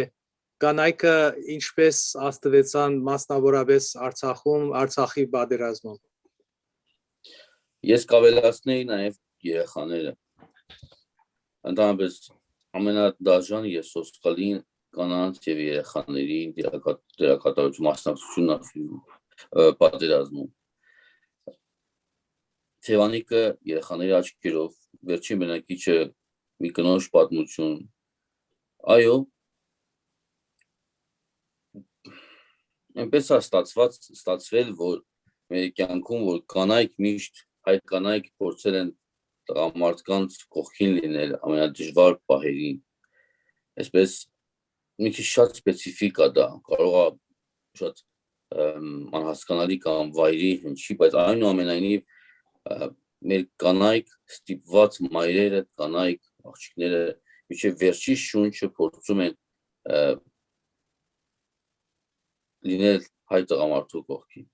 կանայքը ինչպես ազդվեցան մասնավորապես Արցախում, Արցախի պատերազմում։ Ես կավելացնեի նաև երեխաները։ Ընդհանրապես ամենադաժան եւ սոսկալին կանանց եւ երեխաների դերակատարություն մասնակցությունն պատերազմում։ Թևանիկը երեխաների աչքերով վերջին բնակիչը մի կնոջ պատմություն։ Այո, այնպես է ստացվել, որ մեր կյանքում որ կանայք միշտ հայ կանայք փորձել են տղամարդկանց կողքին լինել ամենադժվար պահերին։ Այսպես մի քիչ շատ սպეციფիկ է դա, կարող է շատ անհասկանալի կամ վայրի հնչի, բայց այնուամենայնիվ մեր կանայք ստիպված մայրերը, կանայք, աղջիկները մինչև վերջի շունչը փորձում են լինել հայ տղամարդու կողքին։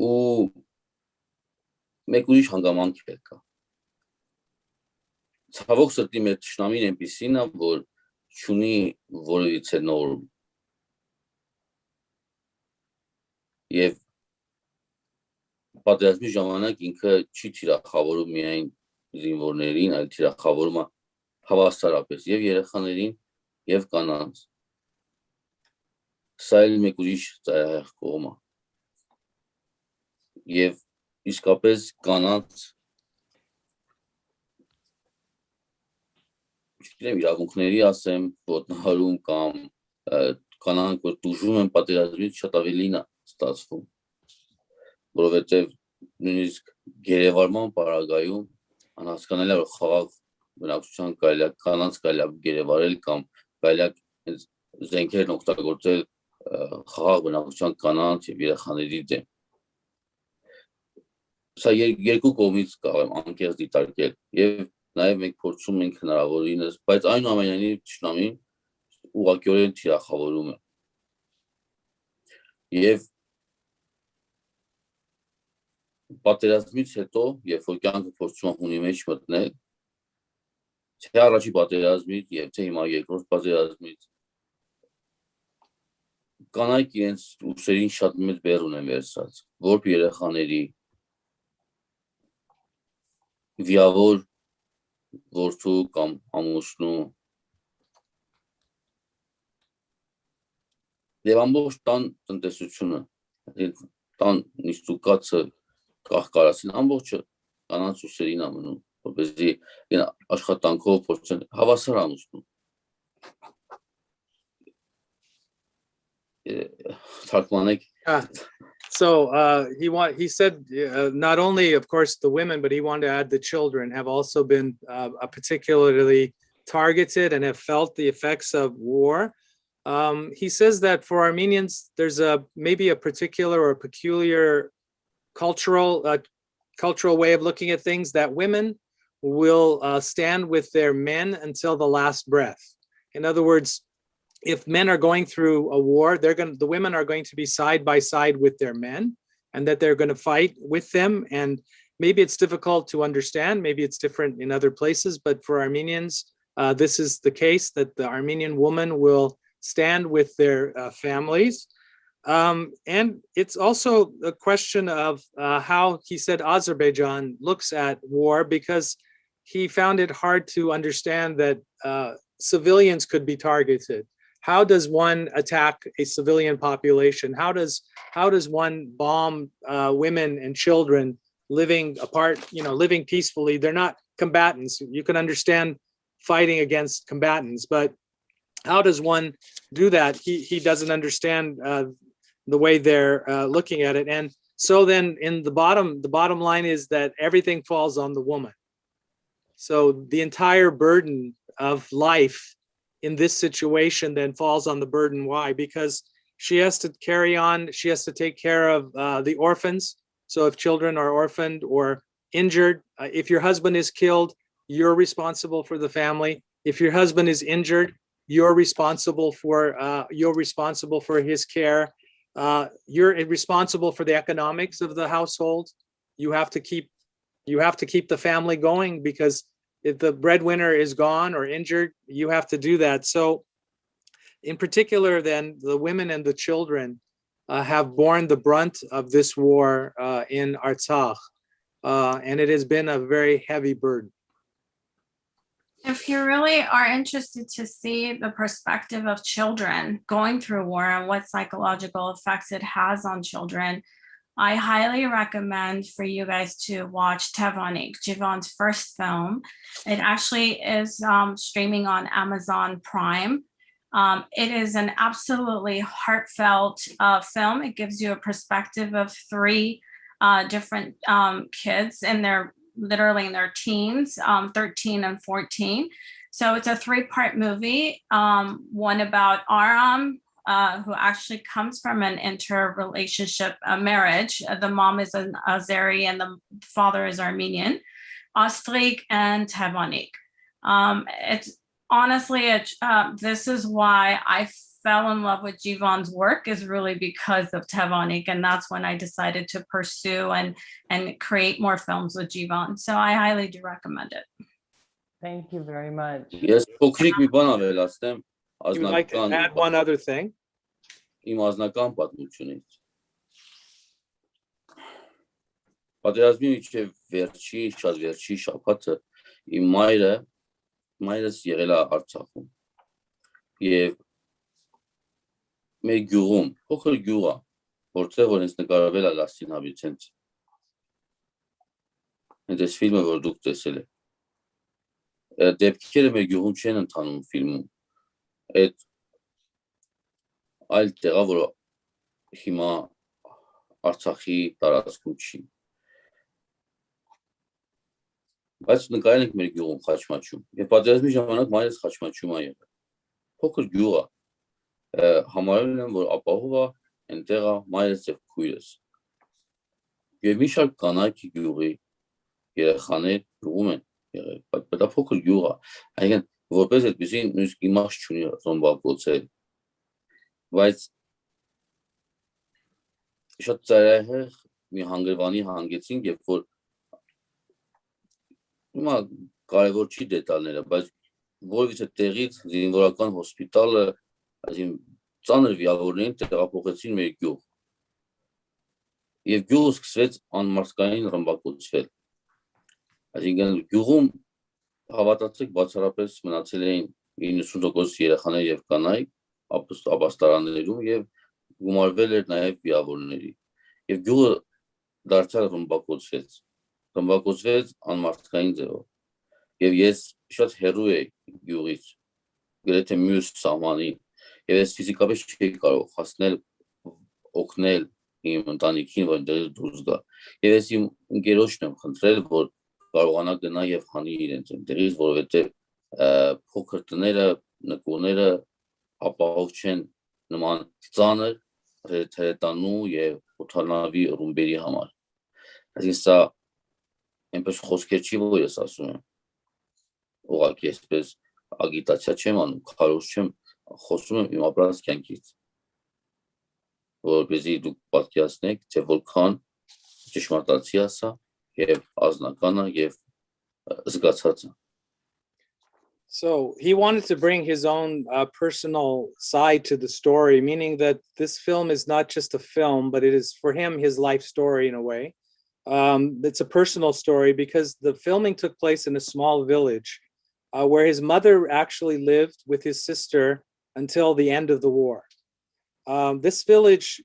Ու մեկ ուրիշ հանգամանք պետք է։ Ցավոք սրտի մեր թշնամին այնպիսին է, որ չունի որևիցե նորմ։ Եվ պատերազմի ժամանակ ինքը չի թիրախավորում միայն զինվորներին, այլ թիրախավորում է հավասարապես եւ երեխաներին եւ կանանց։ Սա էլ մեկ ուրիշ ծայրահեղ կողմ է։ Եվ իսկապես կանանց իրավունքների ասեմ, ոտնահարում կամ կանանք, որ տուժում են պատերազմից շատ ավելին է ստացվում, որովհետև նույնիսկ գերեվարման պարագայում անհասկանալի է, որ խաղաղ բնակչության կարելի է կանանց կարելի է գերեվարել կամ կարելի է զենքերն օգտագործել խաղաղ բնակչության կանանց եւ երեխաների դեմ։ Սա երկու կողմից կարող եմ անկեղծ դիտարկել եւ նաև մենք փորձում ենք հնարավորինս, բայց այնուամենայնիվ թշնամին ուղղակիորեն թիրախավորում է։ Եվ պատերազմից հետո, երբ որ կյանքը փորձում է հունի մեջ մտնել, թե առաջի պատերազմից եւ թե հիմա երկրորդ պատերազմից, կանայք իրենց ուսերին շատ մեծ բեռ ունեն վերցած, որբ երեխաների վիավոր որդու կամ ամուսնու եւ ամբողջ տան տնտեսությունը, տան նիստուկացը կահկարացին, ամբողջը կանանց ուսերին է մնում, որպեսզի աշխատանքով փորձեն հավասար ամուսնու։ Թարգմանեք։ So he said not only, of course, the women, but he wanted to add the children have also been particularly targeted and have felt the effects of war. He says that for Armenians, there's maybe a particular or peculiar cultural way of looking at things, that women will stand with their men until the last breath. In other words, if men are going through a war, the women are going to be side by side with their men, and that they're going to fight with them. And maybe it's difficult to understand, maybe it's different in other places, but for Armenians, this is the case, that the Armenian woman will stand with their families. And it's also a question of how, he said, Azerbaijan looks at war, because he found it hard to understand that civilians could be targeted. How does one attack a civilian population? How does one bomb women and children living apart, living peacefully? They're not combatants. You can understand fighting against combatants, but how does one do that? He doesn't understand the way they're looking at it. And so then in the bottom line is that everything falls on the woman. So the entire burden of life in this situation then falls on the burden. Why? Because she has to carry on, she has to take care of the orphans. So if children are orphaned or injured, if your husband is killed, you're responsible for the family. If your husband is injured, you're responsible for his care. You're responsible for the economics of the household. You have to keep the family going, because if the breadwinner is gone or injured, you have to do that. So in particular, then the women and the children have borne the brunt of this war in Artsakh, and it has been a very heavy burden. If you really are interested to see the perspective of children going through war and what psychological effects it has on children, I highly recommend for you guys to watch Tevanik, Jivan's first film. It actually is streaming on Amazon Prime. It is an absolutely heartfelt film. It gives you a perspective of three different kids literally in their teens, 13 and 14. So it's a three-part movie, one about Aram, who actually comes from an interrelationship marriage. The mom is an Azeri and the father is Armenian, Ostrik and Tevanik. It's honestly, this is why I fell in love with Jivan's work, is really because of Tevanik, and that's when I decided to pursue and create more films with Jivan. So I highly do recommend it. Thank you very much. Ես փոքրիկ մի բան ավելացնեմ He would like to add one other thing. Իմ անձնական պատմությունից։ Պատերազմի միջև շատ վերջի շաբաթը իմ մայրս եղել է Արցախում եւ մեր գյուղում փոքր գյուղ է, որտեղ որ ինձ նկարվել է Inhabitant։ Այս ֆիլմը որ դուք տեսել եք, դեպքերը մեր գյուղում չեն ընթանում ֆիլմում։ Այդ այլ տեղա, որ հիմա Արցախի տարածքում չի։ Բայց նկարել ենք մեր գյուղում Խաչմաչում։ Եվ պատերազմի ժամանակ մայրս Խաչմաչում է եղել։ Փոքր գյուղ է։ Համարել եմ, որ ապահով է, այնտեղ է մայրս եւ քույրս։ Եվ մի շարք կանայք գյուղի երեխաներ գյուղում են եղել, բայց դա փոքր գյուղ է։ Այսինքն որպես այդպեսին նույնիսկ իմաստ չունի ռոմբակոծել։ Բայց շատ ծայրահեղ մի հանգրվանի հանգեցինք, երբ որ հիմա կարևոր չի դետալները, բայց որևիցե տեղից զինվորական հոսպիտալը այսին ծանր վիրավորներին տեղափոխեցին մեր գյուղ։ Եվ գյուղը սկսվեց անմարդկային ռմբակոծվել։ Այսինքն գյուղում հավատացեք բացառապես մնացել էին 90% երեխաներ եւ կանայք ապաստարաններում եւ գումարվել էր նաեւ վիրավորների։ Եվ գյուղը դարձյալ ռմբակոծվեց անմարդկային ձևով։ Եվ ես շատ հեռու էի գյուղից, գրեթե մյուս սահմանին, եւ ես ֆիզիկապես չէի կարող հասնել, օգնել իմ ընտանիքին, որ դեռ դուրս գա։ Եվ ես իմ ընկերոջն եմ խնդրել, որ կարողանա գնա եւ հանի իրենց այնտեղից, որովհետեւ փոքր տները, նկուները ապահով չեն նման ծանր հրետանու եւ օթանավի ռումբերի համար։ Այսինքն սա այնպես խոսքեր չի, որ ես ասում եմ։ Ուղղակի այսպես ագիտացիա չեմ անում, քարոզ չեմ, խոսում եմ իմ ապրած կյանքից, որպեսզի դուք պատկերացնեք, թե որքան ճշմարտացի է սա եւ ազնական է եւ զգացած է։ So he wanted to bring his own personal side to the story, meaning that this film is not just a film, but it is for him his life story in a way. It's a personal story because the filming took place in a small village where his mother actually lived with his sister until the end of the war. This village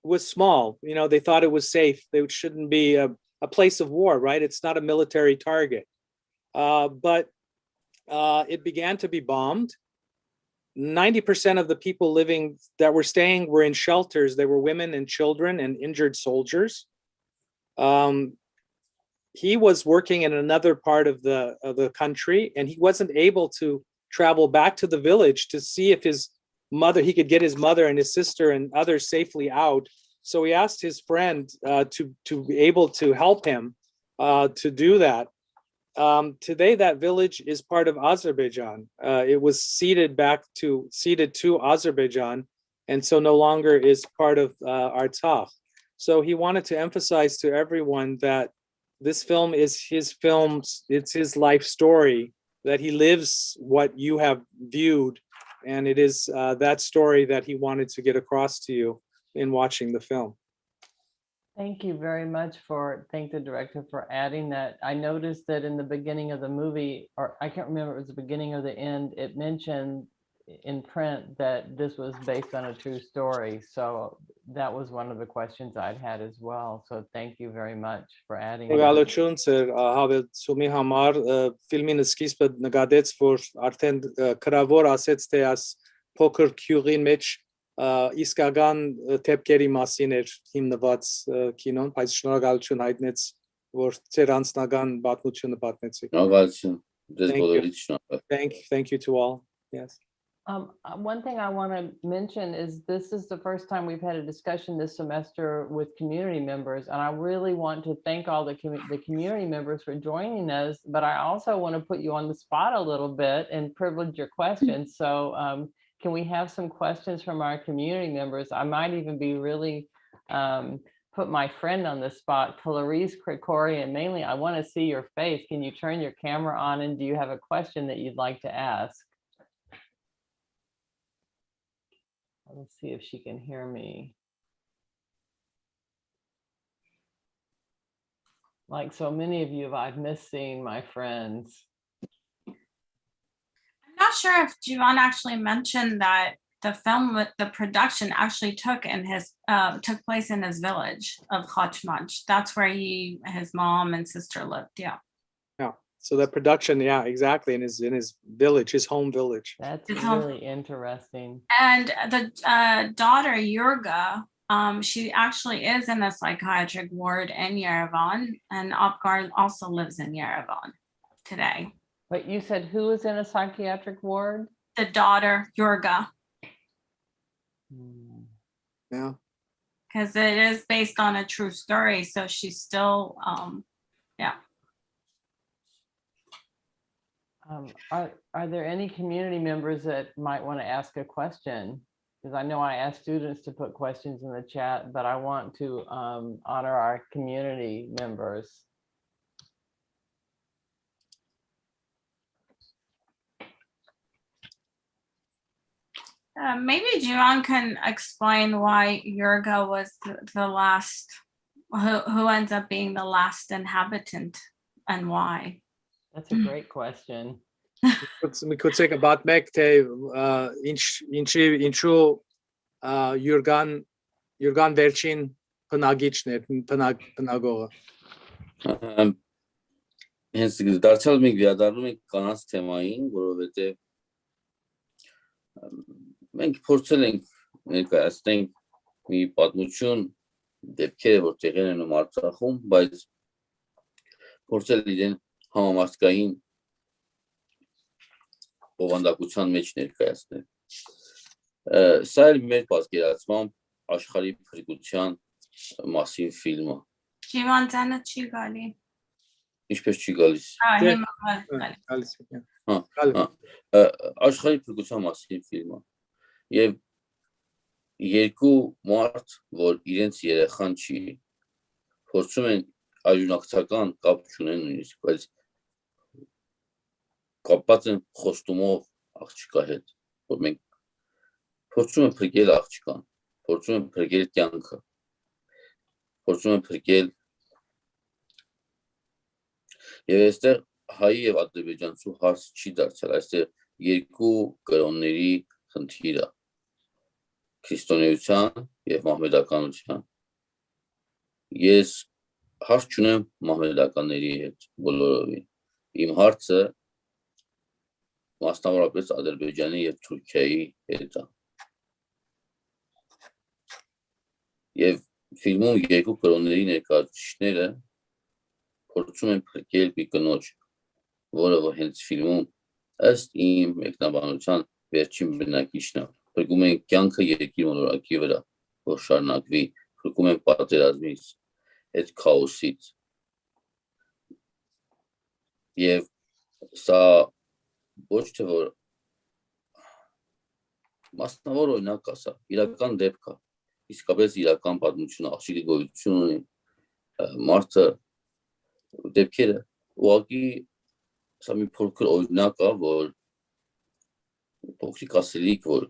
was small, you know, they thought it was safe. It shouldn't be a place of war, right? It's not a military target. But it began to be bombed. 90% of the people living that were staying were in shelters. They were women and children and injured soldiers. He was working in another part of the country, and he wasn't able to travel back to the village to see if he could get his mother and his sister and others safely out. So he asked his friend to be able to help him to do that. Today, that village is part of Azerbaijan. It was ceded to Azerbaijan, and so no longer is part of Artsakh. So he wanted to emphasize to everyone that this film is it's his life story, that he lives what you have viewed, and it is that story that he wanted to get across to you in watching the film. Thank you very much thank the director for adding that. I noticed that in the beginning of the movie, or I can't remember, it was the beginning or the end, it mentioned in print that this was based on a true story. So that was one of the questions I'd had as well. So thank you very much for adding that. Շնորհակալություն ձեր հավելցումի համար, ֆիլմին սկիզբը նկատեց, որ արդեն գրավոր ասեց, թե այս փոքր քյուղի մեջ իսկական թեփքերի մասին էր հիմնված կինոն, բայց շնորհակալություն հայտնեց, որ ձեր անձնական պատմությունը պատմեցիք. Շնորհակալություն ձեզ բոլորիդ, շնորհակալ. Thank you to all. Yes. One thing I want to mention is this is the first time we've had a discussion this semester with community members, and I really want to thank all the community members for joining us, but I also want to put you on the spot a little bit and privilege your questions. So can we have some questions from our community members? I might even be really put my friend on the spot, Clarice Krikorian. Mainly, I want to see your face. Can you turn your camera on, and do you have a question that you'd like to ask? Let's see if she can hear me. Like so many of you, I've missed seeing my friends. I'm not sure if Jivan actually mentioned that the film with the production actually took place in his village of Khachmach. That's where his mom and sister lived. Yeah. Yeah. So that production, yeah, exactly, in his village, his home village. That's really interesting. And the daughter Yurga, she actually is in a psychiatric ward in Yerevan, and Apgar also lives in Yerevan today. But you said who is in a psychiatric ward? The daughter Yurga. Yeah. Because it is based on a true story, so she's still, yeah. Are there any community members that might want to ask a question? Because I know I asked students to put questions in the chat, but I want to honor our community members. Maybe Jivan can explain why Yurga was the last, who ends up being the last inhabitant, and why. That's a great question. We could take about Mek te inchu Yurgan վերջին բնագիչն էր, բնագողը. Հենց դարձյալ մենք վերադառնում ենք կանանց թեմային, որովհետև մենք փորձել ենք ներկայացնենք մի պատմություն, դեպքերը, որ տեղի են ունենում Արցախում, բայց փորձել իրեն համամարտկային բովանդակության մեջ ներկայացնել։ Սա էլ մեր պատկերացմամբ աշխարհի փրկության մասին ֆիլմը։ Jivan ձանը չի գալի։ Ինչպես չի գալիս։ Հիմա գալի։ Աշխարհի փրկության մասին ֆիլմը։ Եվ երկու մարդ, որ իրենց երեխան չի, փորձում են արյունակցական կապ չունեն նույնիսկ, բայց կապված են խոստումով աղջկա հետ, որ մենք փորձում ենք փրկել աղջկան, փորձում ենք փրկել կյանքը, փորձում ենք փրկել եւ այստեղ հայի եւ ադրբեջանցու հարց չի դարձել, այստեղ երկու կրոնների խնդիր է, քրիստոնեության եւ մահմեդականության։ Ես հարց չունեմ մահմեդականների հետ բոլորովին։ Իմ հարցը մասնավորապես Ադրբեջանի եւ Թուրքիայի հետ է։ Եվ ֆիլմում երկու կրոնների ներկայացուցիչները փորձում են փրկել մի կնոջ, որը հենց ֆիլմում ըստ իմ մեկնաբանության վերջին բնակիչն է, փրկում են կյանքը երկիր մոլորակի վրա, որ շարունակվի, փրկում են պատերազմից, այդ քաոսից։ Եվ սա ոչ թե որ մասնավոր օրինակ է, սա իրական դեպք է, իսկապես իրական պատմություն, աղջիկը գոյություն ունի, մարդը դեպքերը ուղղակի սա մի փոքր օրինակ է, որ փոքրիկ ասելիք, որ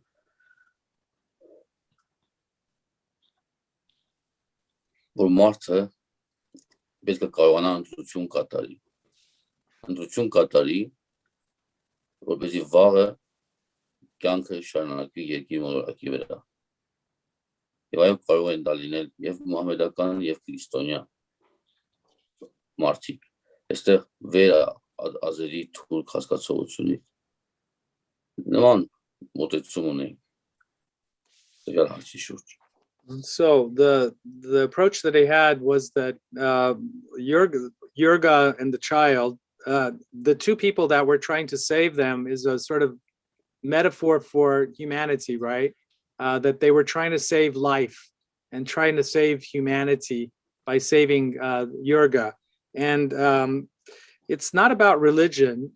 մարդը պետք է կարողանա ընտրություն կատարի, որպեսզի վաղը կյանքը շարունակվի երկիր մոլորակի վրա։ Եվ այո, կարող են դա լինել եւ մահմեդական եւ քրիստոնյա մարդիկ։ Այստեղ վեր ազերի թուրք հասկացողությունից նման մոտեցում ունենք տվյալ հարցի շուրջ։ So the approach that they had was that Yurga and the child, the two people that were trying to save them is a sort of metaphor for humanity, right? That they were trying to save life and trying to save humanity by saving Yurga. And it's not about religion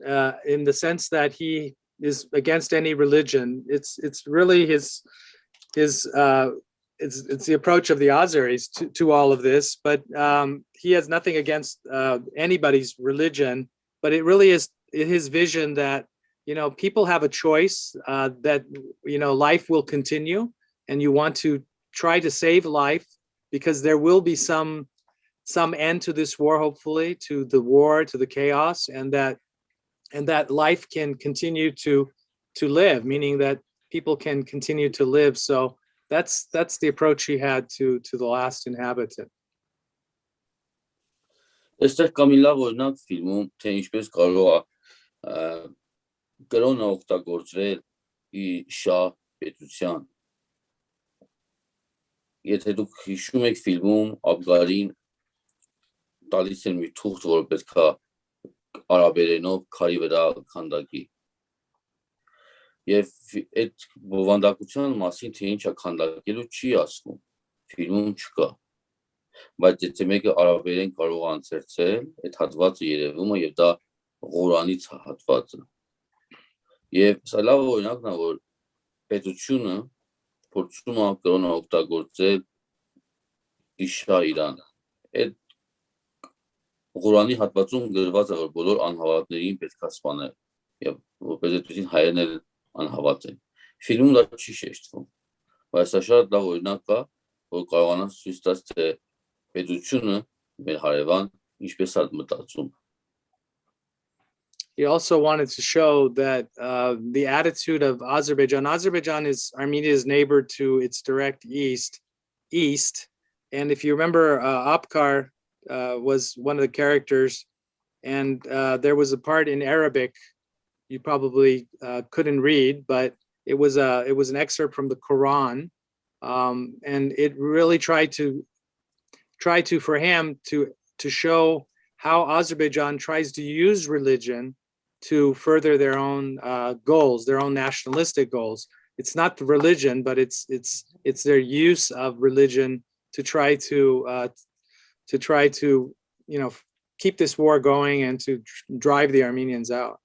in the sense that he is against any religion. It's really it's the approach of the Azeris to all of this, but he has nothing against anybody's religion, but it really is his vision that, you know, people have a choice, that, you know, life will continue and you want to try to save life because there will be some end to this war, hopefully, to the war, to the chaos, and that life can continue to live, meaning that people can continue to live. So that's the approach he had to the last inhabitant. Այստեղ կա մի լավ օրինակ ֆիլմում, թե ինչպես կարող է կրոնը օգտագործվել ի շահ պետության։ Եթե դուք հիշում եք ֆիլմում Աբգարին տալիս են մի թուղթ, որ պետք է արաբերենով քարի վրա քանդակի։ Եվ այդ բովանդակության մասին, թե ինչ է քանդակելու, չի ասվում, ֆիլմում չկա։ Բայց եթե մեկը արաբերեն կարող է անցերցել, այդ հատվածը երևում է եւ դա Ղուրանից հատվածը։ Եվ սա լավ օրինակն է, որ պետությունը փորձում է կրոնը օգտագործել իշա Իրան։ Այդ Ղուրանի հատվածում գրված է, որ բոլոր անհավատներին պետք է սպանել եւ որպես այդպեսին հայերն էլ անհավատ են։ Ֆիլմում դա չի շեշտվում, բայց սա շատ լավ օրինակ է, որ կարողանա ցույց տալ, թե պետությունը մեր հարևան ինչպես է մտածում։ He also wanted to show that the attitude of Azerbaijan is Armenia's neighbor to its direct east. And if you remember, Apkar was one of the characters, and there was a part in Arabic you probably couldn't read, but it was an excerpt from the Quran, and it really tried to try to, for him to show how Azerbaijan tries to use religion to further their own goals, their own nationalistic goals. It's not the religion, but it's their use of religion to try to keep this war going and to drive the Armenians out.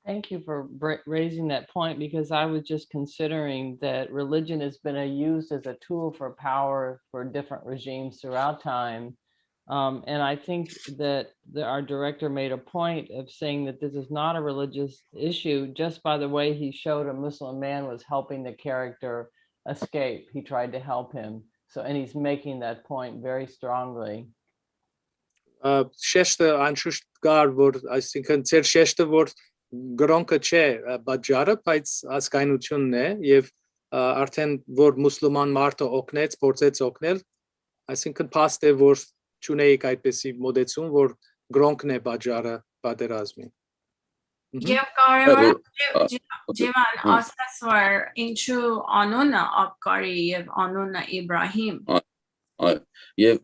Thank you for raising that point, because I was just considering that religion has been used as a tool for power for different regimes throughout time. And I think that our director made a point of saying that this is not a religious issue just by the way he showed a Muslim man was helping the character escape. He tried to help him. So, and he's making that point very strongly. Շեշտը անշուշտ կար, որ այսինքն ծեր շեշտը որ գրոնքը չէ բաժարը, բայց հասկայնությունն է եւ արդեն որ մուսուլման մարդը օգնեց, փորձեց օգնել, այսինքն փաստ է որ չունեիք այդպեսի մոդեցում, որ գրոնքն է բաժարը պատերազմին։ Եվ կարևոր Ջիվան ասաց որ ինչու անունը Աբկարի եւ անունը Իբրահիմ։ Եվ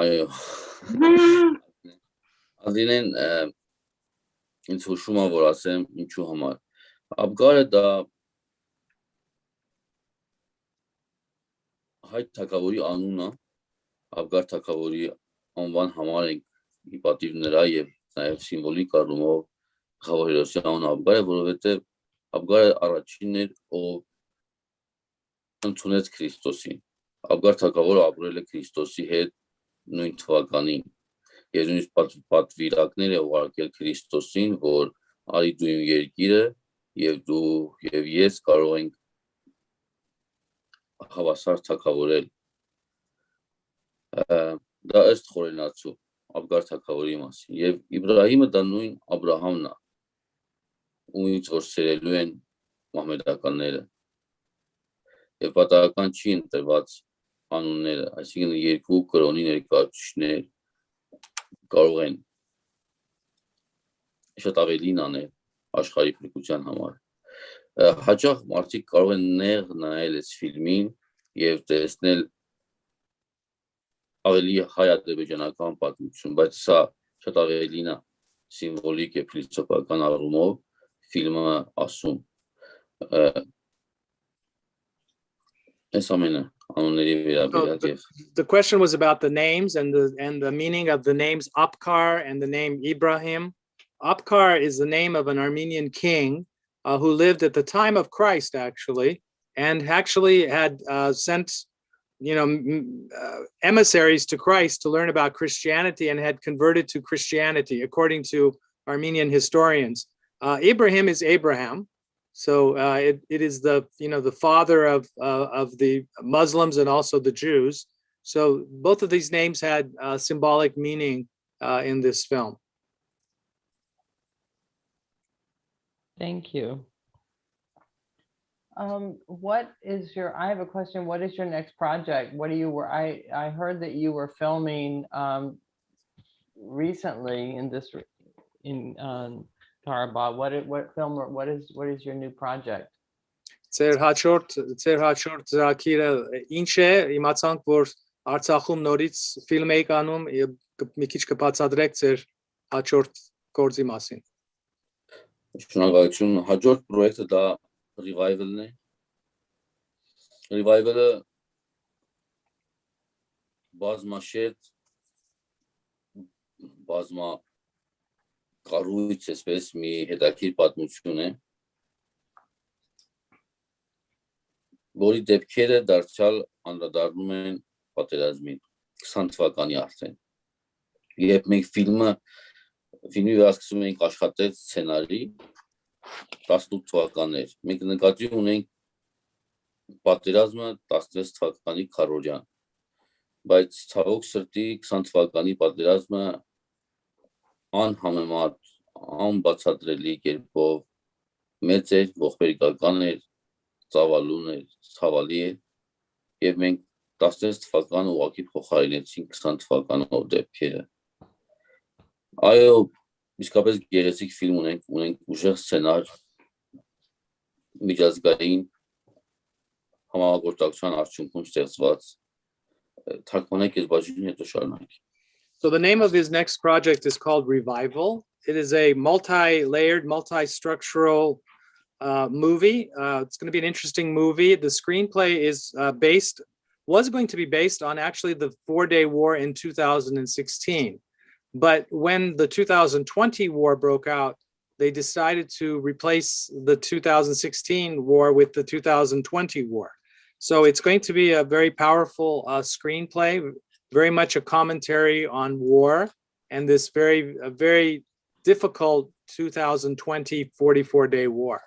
այո Adrineh ինձ հուշում է որ ասեմ ինչու համար Աբկարը դա հայ թագավորի անունն է Աբկար թագավորի անվան համար ենք ի պատիվ նրա եւ նաեւ սիմվոլիկ առումով Խաղաղերոսյան Աբկար է որովհետեւ Աբկարը առաջինն էր ով ընդունեց Քրիստոսին Աբկար թագավորը ապրել է Քրիստոսի հետ նույն թվականին եւ նույնիսկ պատվիրակներ է ուղարկել Քրիստոսին որ արի դու իմ երկիրը եւ դու եւ ես կարող ենք հավասար թագավորել դա ըստ խորենացու Աբկար թագավորի մասին եւ Իբրահիմը դա նույն Աբրահամն է ումից որ սերելու են մահմեդականները եւ պատահական չի ընտրված անունները այսինքն երկու կրոնի ներկայացուցիչներ կարող են շատ ավելին անել աշխարհի փրկության համար հաճախ մարդիկ կարող են նեղ նայել այս ֆիլմին եւ տեսնել ավելի հայ-ադրբեջանական պատմություն բայց սա շատ ավելին է սիմվոլիկ եւ ֆիլիսոփական առումով ֆիլմը ասում այս ամենը The question was about the names and the meaning of the names Apkar and the name Ibrahim. Apkar is the name of an Armenian king who lived at the time of Christ, actually, and actually had sent, emissaries to Christ to learn about Christianity and had converted to Christianity, according to Armenian historians. Ibrahim is Abraham. So it is the father of the Muslims and also the Jews. So both of these names had symbolic meaning in this film. Thank you. I have a question. What is your next project? I heard that you were filming recently in Karabakh. What is your new project? Ձեր հաջորդ ծրագիրը ինչ է? Իմացանք, որ Արցախում նորից ֆիլմ եք անում, մի քիչ կբացատրեք ձեր հաջորդ գործի մասին։ Շնորհակալություն, հաջորդ պրոյեկտը դա revival-ն է։ Revival-ը բազմաշերտ կառույց էսպես մի հետաքրքիր պատմություն է, որի դեպքերը դարձյալ անդրադառնում են պատերազմին 20 թվականի արդեն։ Երբ մենք ֆիլմի վրա սկսում ենք աշխատել սցենարի 18 թվականներ, մենք նկատի ունենք պատերազմը 16 թվականի քարորյան, բայց ցավոք սրտի 20 թվականի պատերազմը անհամեմատ, անբացատրելի կերպով մեծ էր, ողբերգական էր, ծավալուն էր, ցավալի էր, եւ մենք 16 թվականը ուղղակի փոխարինեցինք 20 թվականով դեպքերը։ Այո, իսկապես գեղեցիկ ֆիլմ ունենք ուժեղ սցենար, միջազգային համագործակցության արդյունքում ստեղծված թարգմանեք այս բաժինը հետո շարունակի։ So the name of his next project is called Revival. It is a multi-layered, multi-structural movie. It's going to be an interesting movie. The screenplay is was going to be based on actually the 4-day war in 2016. But when the 2020 war broke out, they decided to replace the 2016 war with the 2020 war. So it's going to be a very powerful screenplay, very much a commentary on war and this very difficult 2020 44-day war.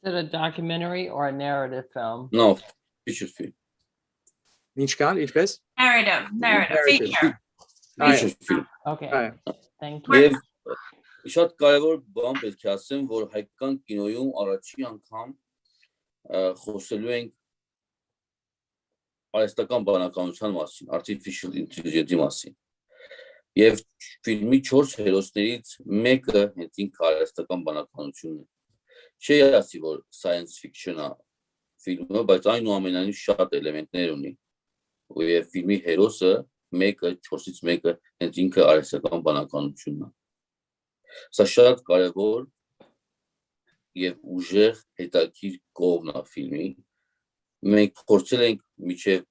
Is it a documentary or a narrative film? No, feature film. Narrative, feature. Feature film. Okay, thank you. Եվ շատ կարևոր բան պետք է ասեմ, որ հայկական կինոյում առաջին անգամ խոսելու ենք արհեստական բանականության մասին, artificial intelligence-ի մասին։ Եվ ֆիլմի 4 հերոսներից մեկը հենց ինքը արհեստական բանականությունն է։ Չի ասի, որ science fiction-ա ֆիլմը, բայց այնուամենայնիվ շատ էլեմենտներ ունի։ Եվ ֆիլմի հերոսը մեկը 4-ից մեկը հենց ինքը արհեստական բանականությունն է։ Սա շատ կարևոր եւ ուժեղ հետաքրքիր կողմն է ֆիլմի։ Մենք փորձել ենք միջև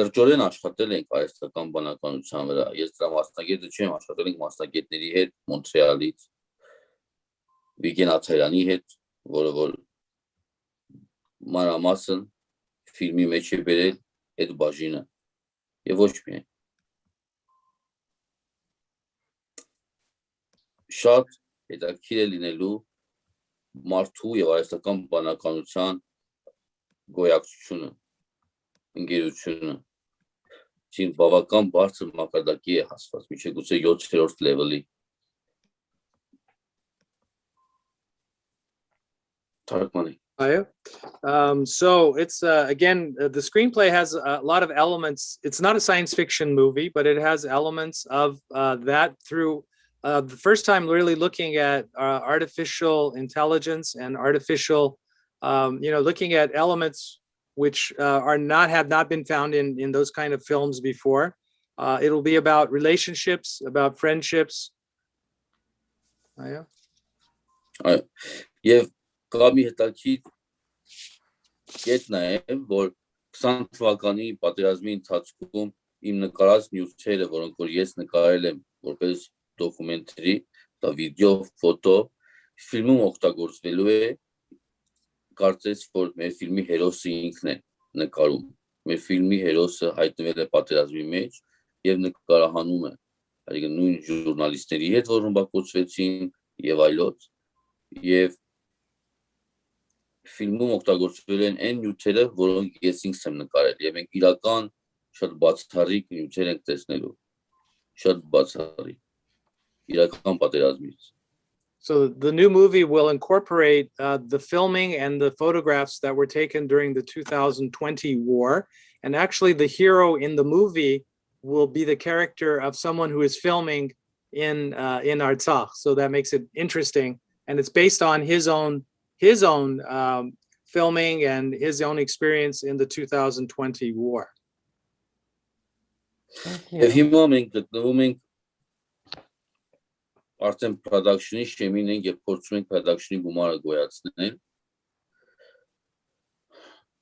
լրջորեն աշխատել ենք արհեստական բանականության վրա։ Ես դրա մասնագետը չեմ, աշխատել ենք մասնագետների հետ Մոնտրեալից, Վիգեն Աթայանի հետ, որը որ մանրամասն ֆիլմի մեջ է բերել այդ բաժինը եւ ոչ միայն։ Շատ հետաքրքիր է լինելու մարդու եւ արհեստական բանականության գոյակցությունը, ընկերությունը,ին բավական բարձր մակարդակի է հասված, միջև գուցե 7-րդ լեվելի։ Թարգմանի։ So it's again, the screenplay has a lot of elements. It's not a science fiction movie, but it has elements of that through the first time really looking at artificial intelligence and artificial, looking at elements which have not been found in those kind of films before. It'll be about relationships, about friendships. Եվ կամի հետաքրքիր կետն է, որ 20 թվականի պատերազմի ընթացքում իմ նկարած նյութերը, որոնք որ ես նկարել եմ որպես դոկումենտարի, դա վիդեո, ֆոտո, ֆիլմում օգտագործվելու է, կարծես որ մեր ֆիլմի հերոսը ինքն է նկարում։ Մեր ֆիլմի հերոսը հայտնվել է պատերազմի մեջ եւ նկարահանում է, այսինքն նույն ժուրնալիստների հետ, որ ռմբակոծվեցին եւ այլոց, եւ ֆիլմում օգտագործվել են այն նյութերը, որոնք ես ինքս եմ նկարել, եւ մենք իրական շատ բացառիկ նյութեր ենք տեսնելու, շատ բացառիկ, իրական պատերազմից։ So the new movie will incorporate the filming and the photographs that were taken during the 2020 war. And actually the hero in the movie will be the character of someone who is filming in Artsakh. So that makes it interesting. And it's based on his own filming and his own experience in the 2020 war. Եվ հիմա մենք գտնվում ենք արդեն production-ի շեմին ենք եւ փորձում ենք production-ի գումարը գոյացնել։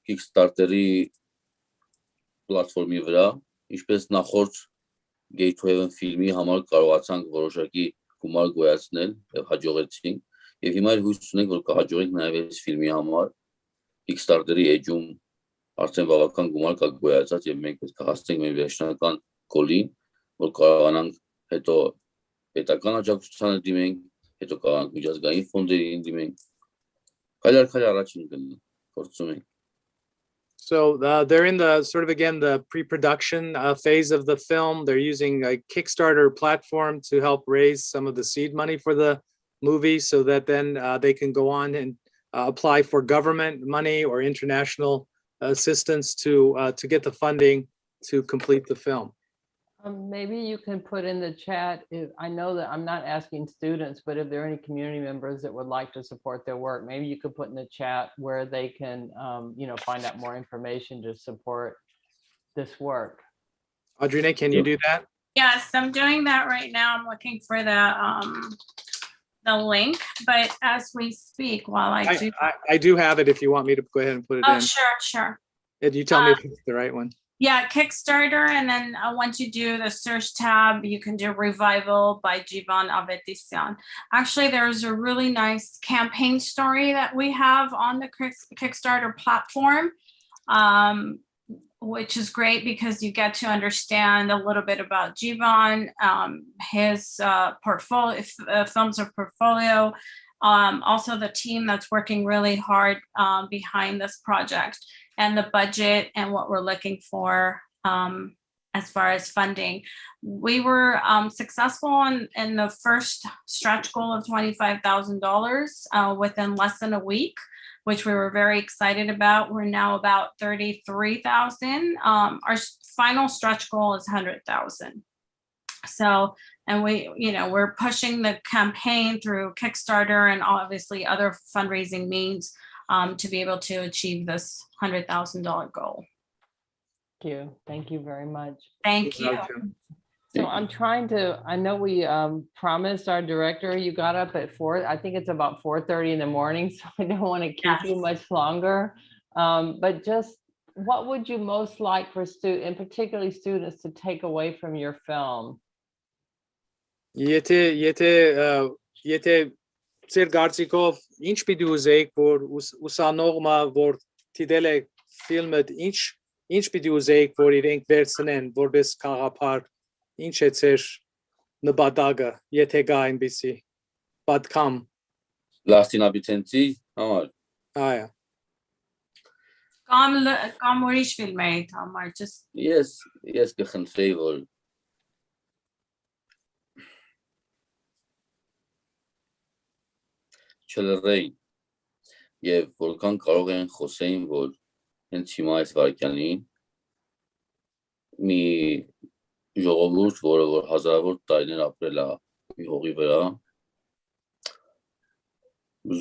Kickstarter-ի պլատֆորմի վրա, ինչպես նախորդ Gate to Heaven ֆիլմի համար կարողացանք որոշակի գումար գոյացնել եւ հաջողեցինք։ Եվ հիմա հույս ունենք, որ կհաջողենք նաեւ այս ֆիլմի համար Kickstarter-ի էջում արդեն բավական գումար կա գոյացած եւ մենք պետք է հասնենք մեր վերջնական գոլին, որ կարողանանք հետո պետական աջակցությանը դիմենք, հետո կարողանանք միջազգային ֆոնդերին դիմենք։ Քայլ առաջին գնանք, փորձում ենք։ So they're in the sort of, again, the pre-production phase of the film. They're using a Kickstarter platform to help raise some of the seed money for the movie so that then they can go on and apply for government money or international assistance to get the funding to complete the film. Maybe you can put in the chat, I know that I'm not asking students, but if there are any community members that would like to support their work, maybe you could put in the chat where they can, find out more information to support this work. Adrineh, can you do that? Yes, I'm doing that right now. I'm looking for the link, but as we speak, while I do. I do have it if you want me to go ahead and put it Oh, in. sure. And you tell me if it's the right one. Yeah, Kickstarter, and then once you do the search tab, you can do Revival by Jivan Avetisyan. Actually, there's a really nice campaign story that we have on the Kickstarter platform, which is great because you get to understand a little bit about Jivan, his portfolio, films of portfolio, also the team that's working really hard behind this project, and the budget and what we're looking for as far as funding. We were successful in the first stretch goal of $25,000 within less than a week, which we were very excited about. We're now about 33,000. Our final stretch goal is 100,000. So, and we're pushing the campaign through Kickstarter and obviously other fundraising means to be able to achieve this $100,000 goal. Thank you very much. Thank you. So I'm trying to, I know we promised our director, you got up at 4, I think it's about 4:30 in the morning, so I don't want to keep you much longer. But just what would you most like for students, and particularly students, to take away from your film? Եթե ձեր կարծիքով ինչ պիտի ուզեիք, որ ուսանողը որ դիտել է ֆիլմը, ինչ պիտի ուզեիք, որ իրենք վերցնեն որպես խաղապար, ինչ է ձեր նպատակը, եթե գա այնպիսի պատկամ։ Last Inhabitant-ի համար։ Այո։ Կամ ուրիշ ֆիլմերի համար, Ես կխնդրեի, որ չլռեին եւ որքան կարող են խոսեին, որ հենց հիմա այս վարքյանին մի ժողովուրդ, որը որ հազարավոր տարիներ ապրել է մի հողի վրա,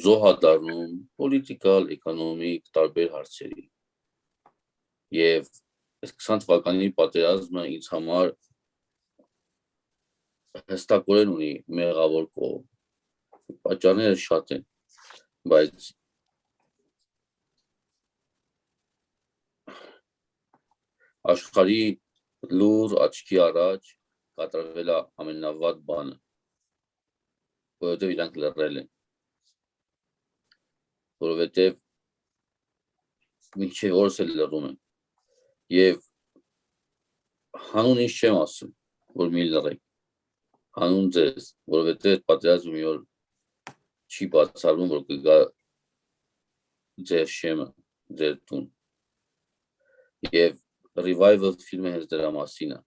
զոհ է դառնում պոլիտիկալ, էկոնոմիկ տարբեր հարցերի։ Եվ այս 20 թվականի պատերազմը ինձ համար հստակորեն ունի մեղավոր կողմ։ Պատճառները շատ են, բայց աշխարհի լուր աչքի առաջ կատարվել է ամենավատ բանը, որովհետև իրանք լռել են, որովհետև մինչև օրս էլ լռում են, եւ հանուն ինչ չեմ ասում, որ մի լռեք, հանուն ձեզ, որովհետև պատերազմը մի օր չի բացառվում, որ կգա ձեր շեմը, ձեր տուն։ Եվ Revival ֆիլմը հենց դրա մասին է։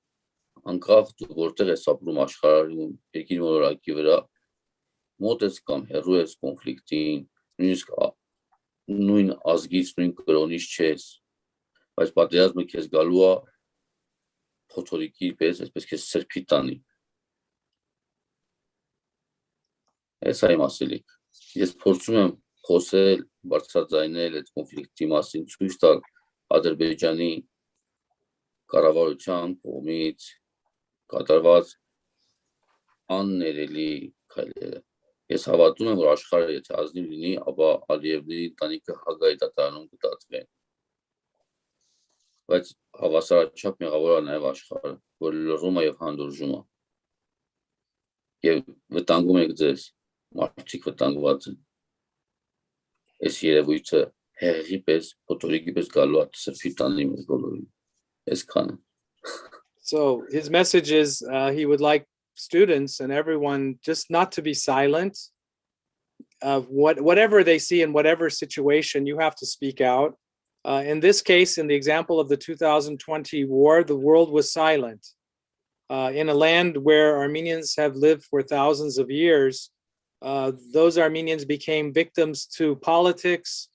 Անկախ դու որտեղ ես ապրում աշխարհում, երկիր մոլորակի վրա, մոտ ես կամ հեռու ես կոնֆլիկտին, նույնիսկ նույն ազգից, նույն կրոնից չես, բայց պատերազմը քեզ գալու է փոթորիկի պես, այսպես քեզ սրբի տանի։ Այս է իմ ասելիք։ Ես փորձում եմ խոսել, բարձրաձայնել այդ կոնֆլիկտի մասին, ցույց տալ Ադրբեջանի կառավարության կողմից կատարված աններելի քայլերը։ Ես հավատում եմ, որ աշխարհը եթե ազնիվ լինի, ապա Ալիևի ընտանիքը Հագայի դատարանում կդատվեն։ Բայց հավասարաչափ մեղավոր է նաև աշխարհը, որ լռում է եւ հանդուրժում է։ Եվ վտանգում եք ձեզ, մարդիկ վտանգված են։ Այս երևույթը հեղի պես, փոթորիկի պես գալու է սրբի տանի մեզ բոլորին։ So his message is he would like students and everyone just not to be silent. Whatever they see in whatever situation, you have to speak out. In this case, in the example of the 2020 war, the world was silent. In a land where Armenians have lived for thousands of years, those Armenians became victims to politics,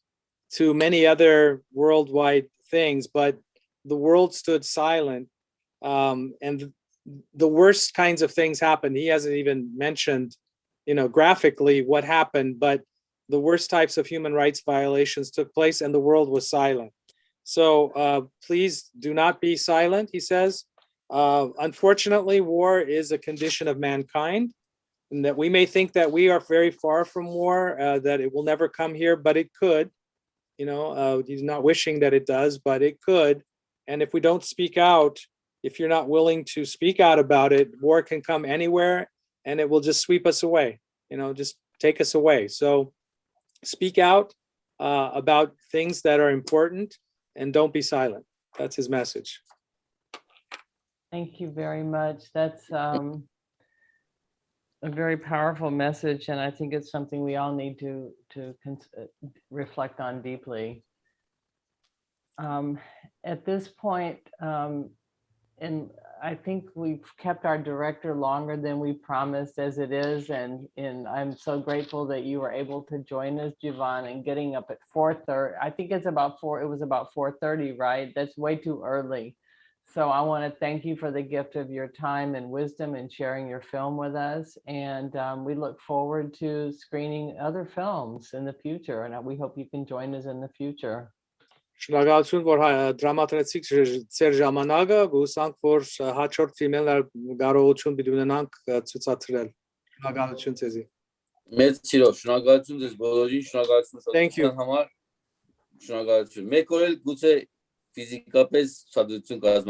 to many other worldwide things, but the world stood silent. And the worst kinds of things happened. He hasn't even mentioned, graphically what happened, but the worst types of human rights violations took place and the world was silent. So please do not be silent, he says. Unfortunately, war is a condition of mankind, and that we may think that we are very far from war, that it will never come here, but it could. He's not wishing that it does, but it could. And if we don't speak out, if you're not willing to speak out about it, war can come anywhere and it will just sweep us away, just take us away. So speak out about things that are important and don't be silent. That's his message. Thank you very much. That's a very powerful message, and I think it's something we all need to reflect on deeply. At this point, and I think we've kept our director longer than we promised as it is, and I'm so grateful that you were able to join us, Jivan, and getting up at 4:30. I think it was about 4:30, right? That's way too early. So I want to thank you for the gift of your time and wisdom and sharing your film with us. And we look forward to screening other films in the future. And we hope you can join us in the future. Շնորհակալություն, որ դրամատրեցիք ձեր ժամանակը, գուսանք, որ հաջորդ ֆիլմերն կարողություն պիտի ունենանք ցուցադրել։ Շնորհակալություն ձեզի։ Մեծ սիրով, շնորհակալություն ձեզ բոլորին, շնորհակալություն Thank you. համար։ Շնորհակալություն։ Մեկ օր էլ գուցե ֆիզիկապես ցուցադրություն կազմակերպենք։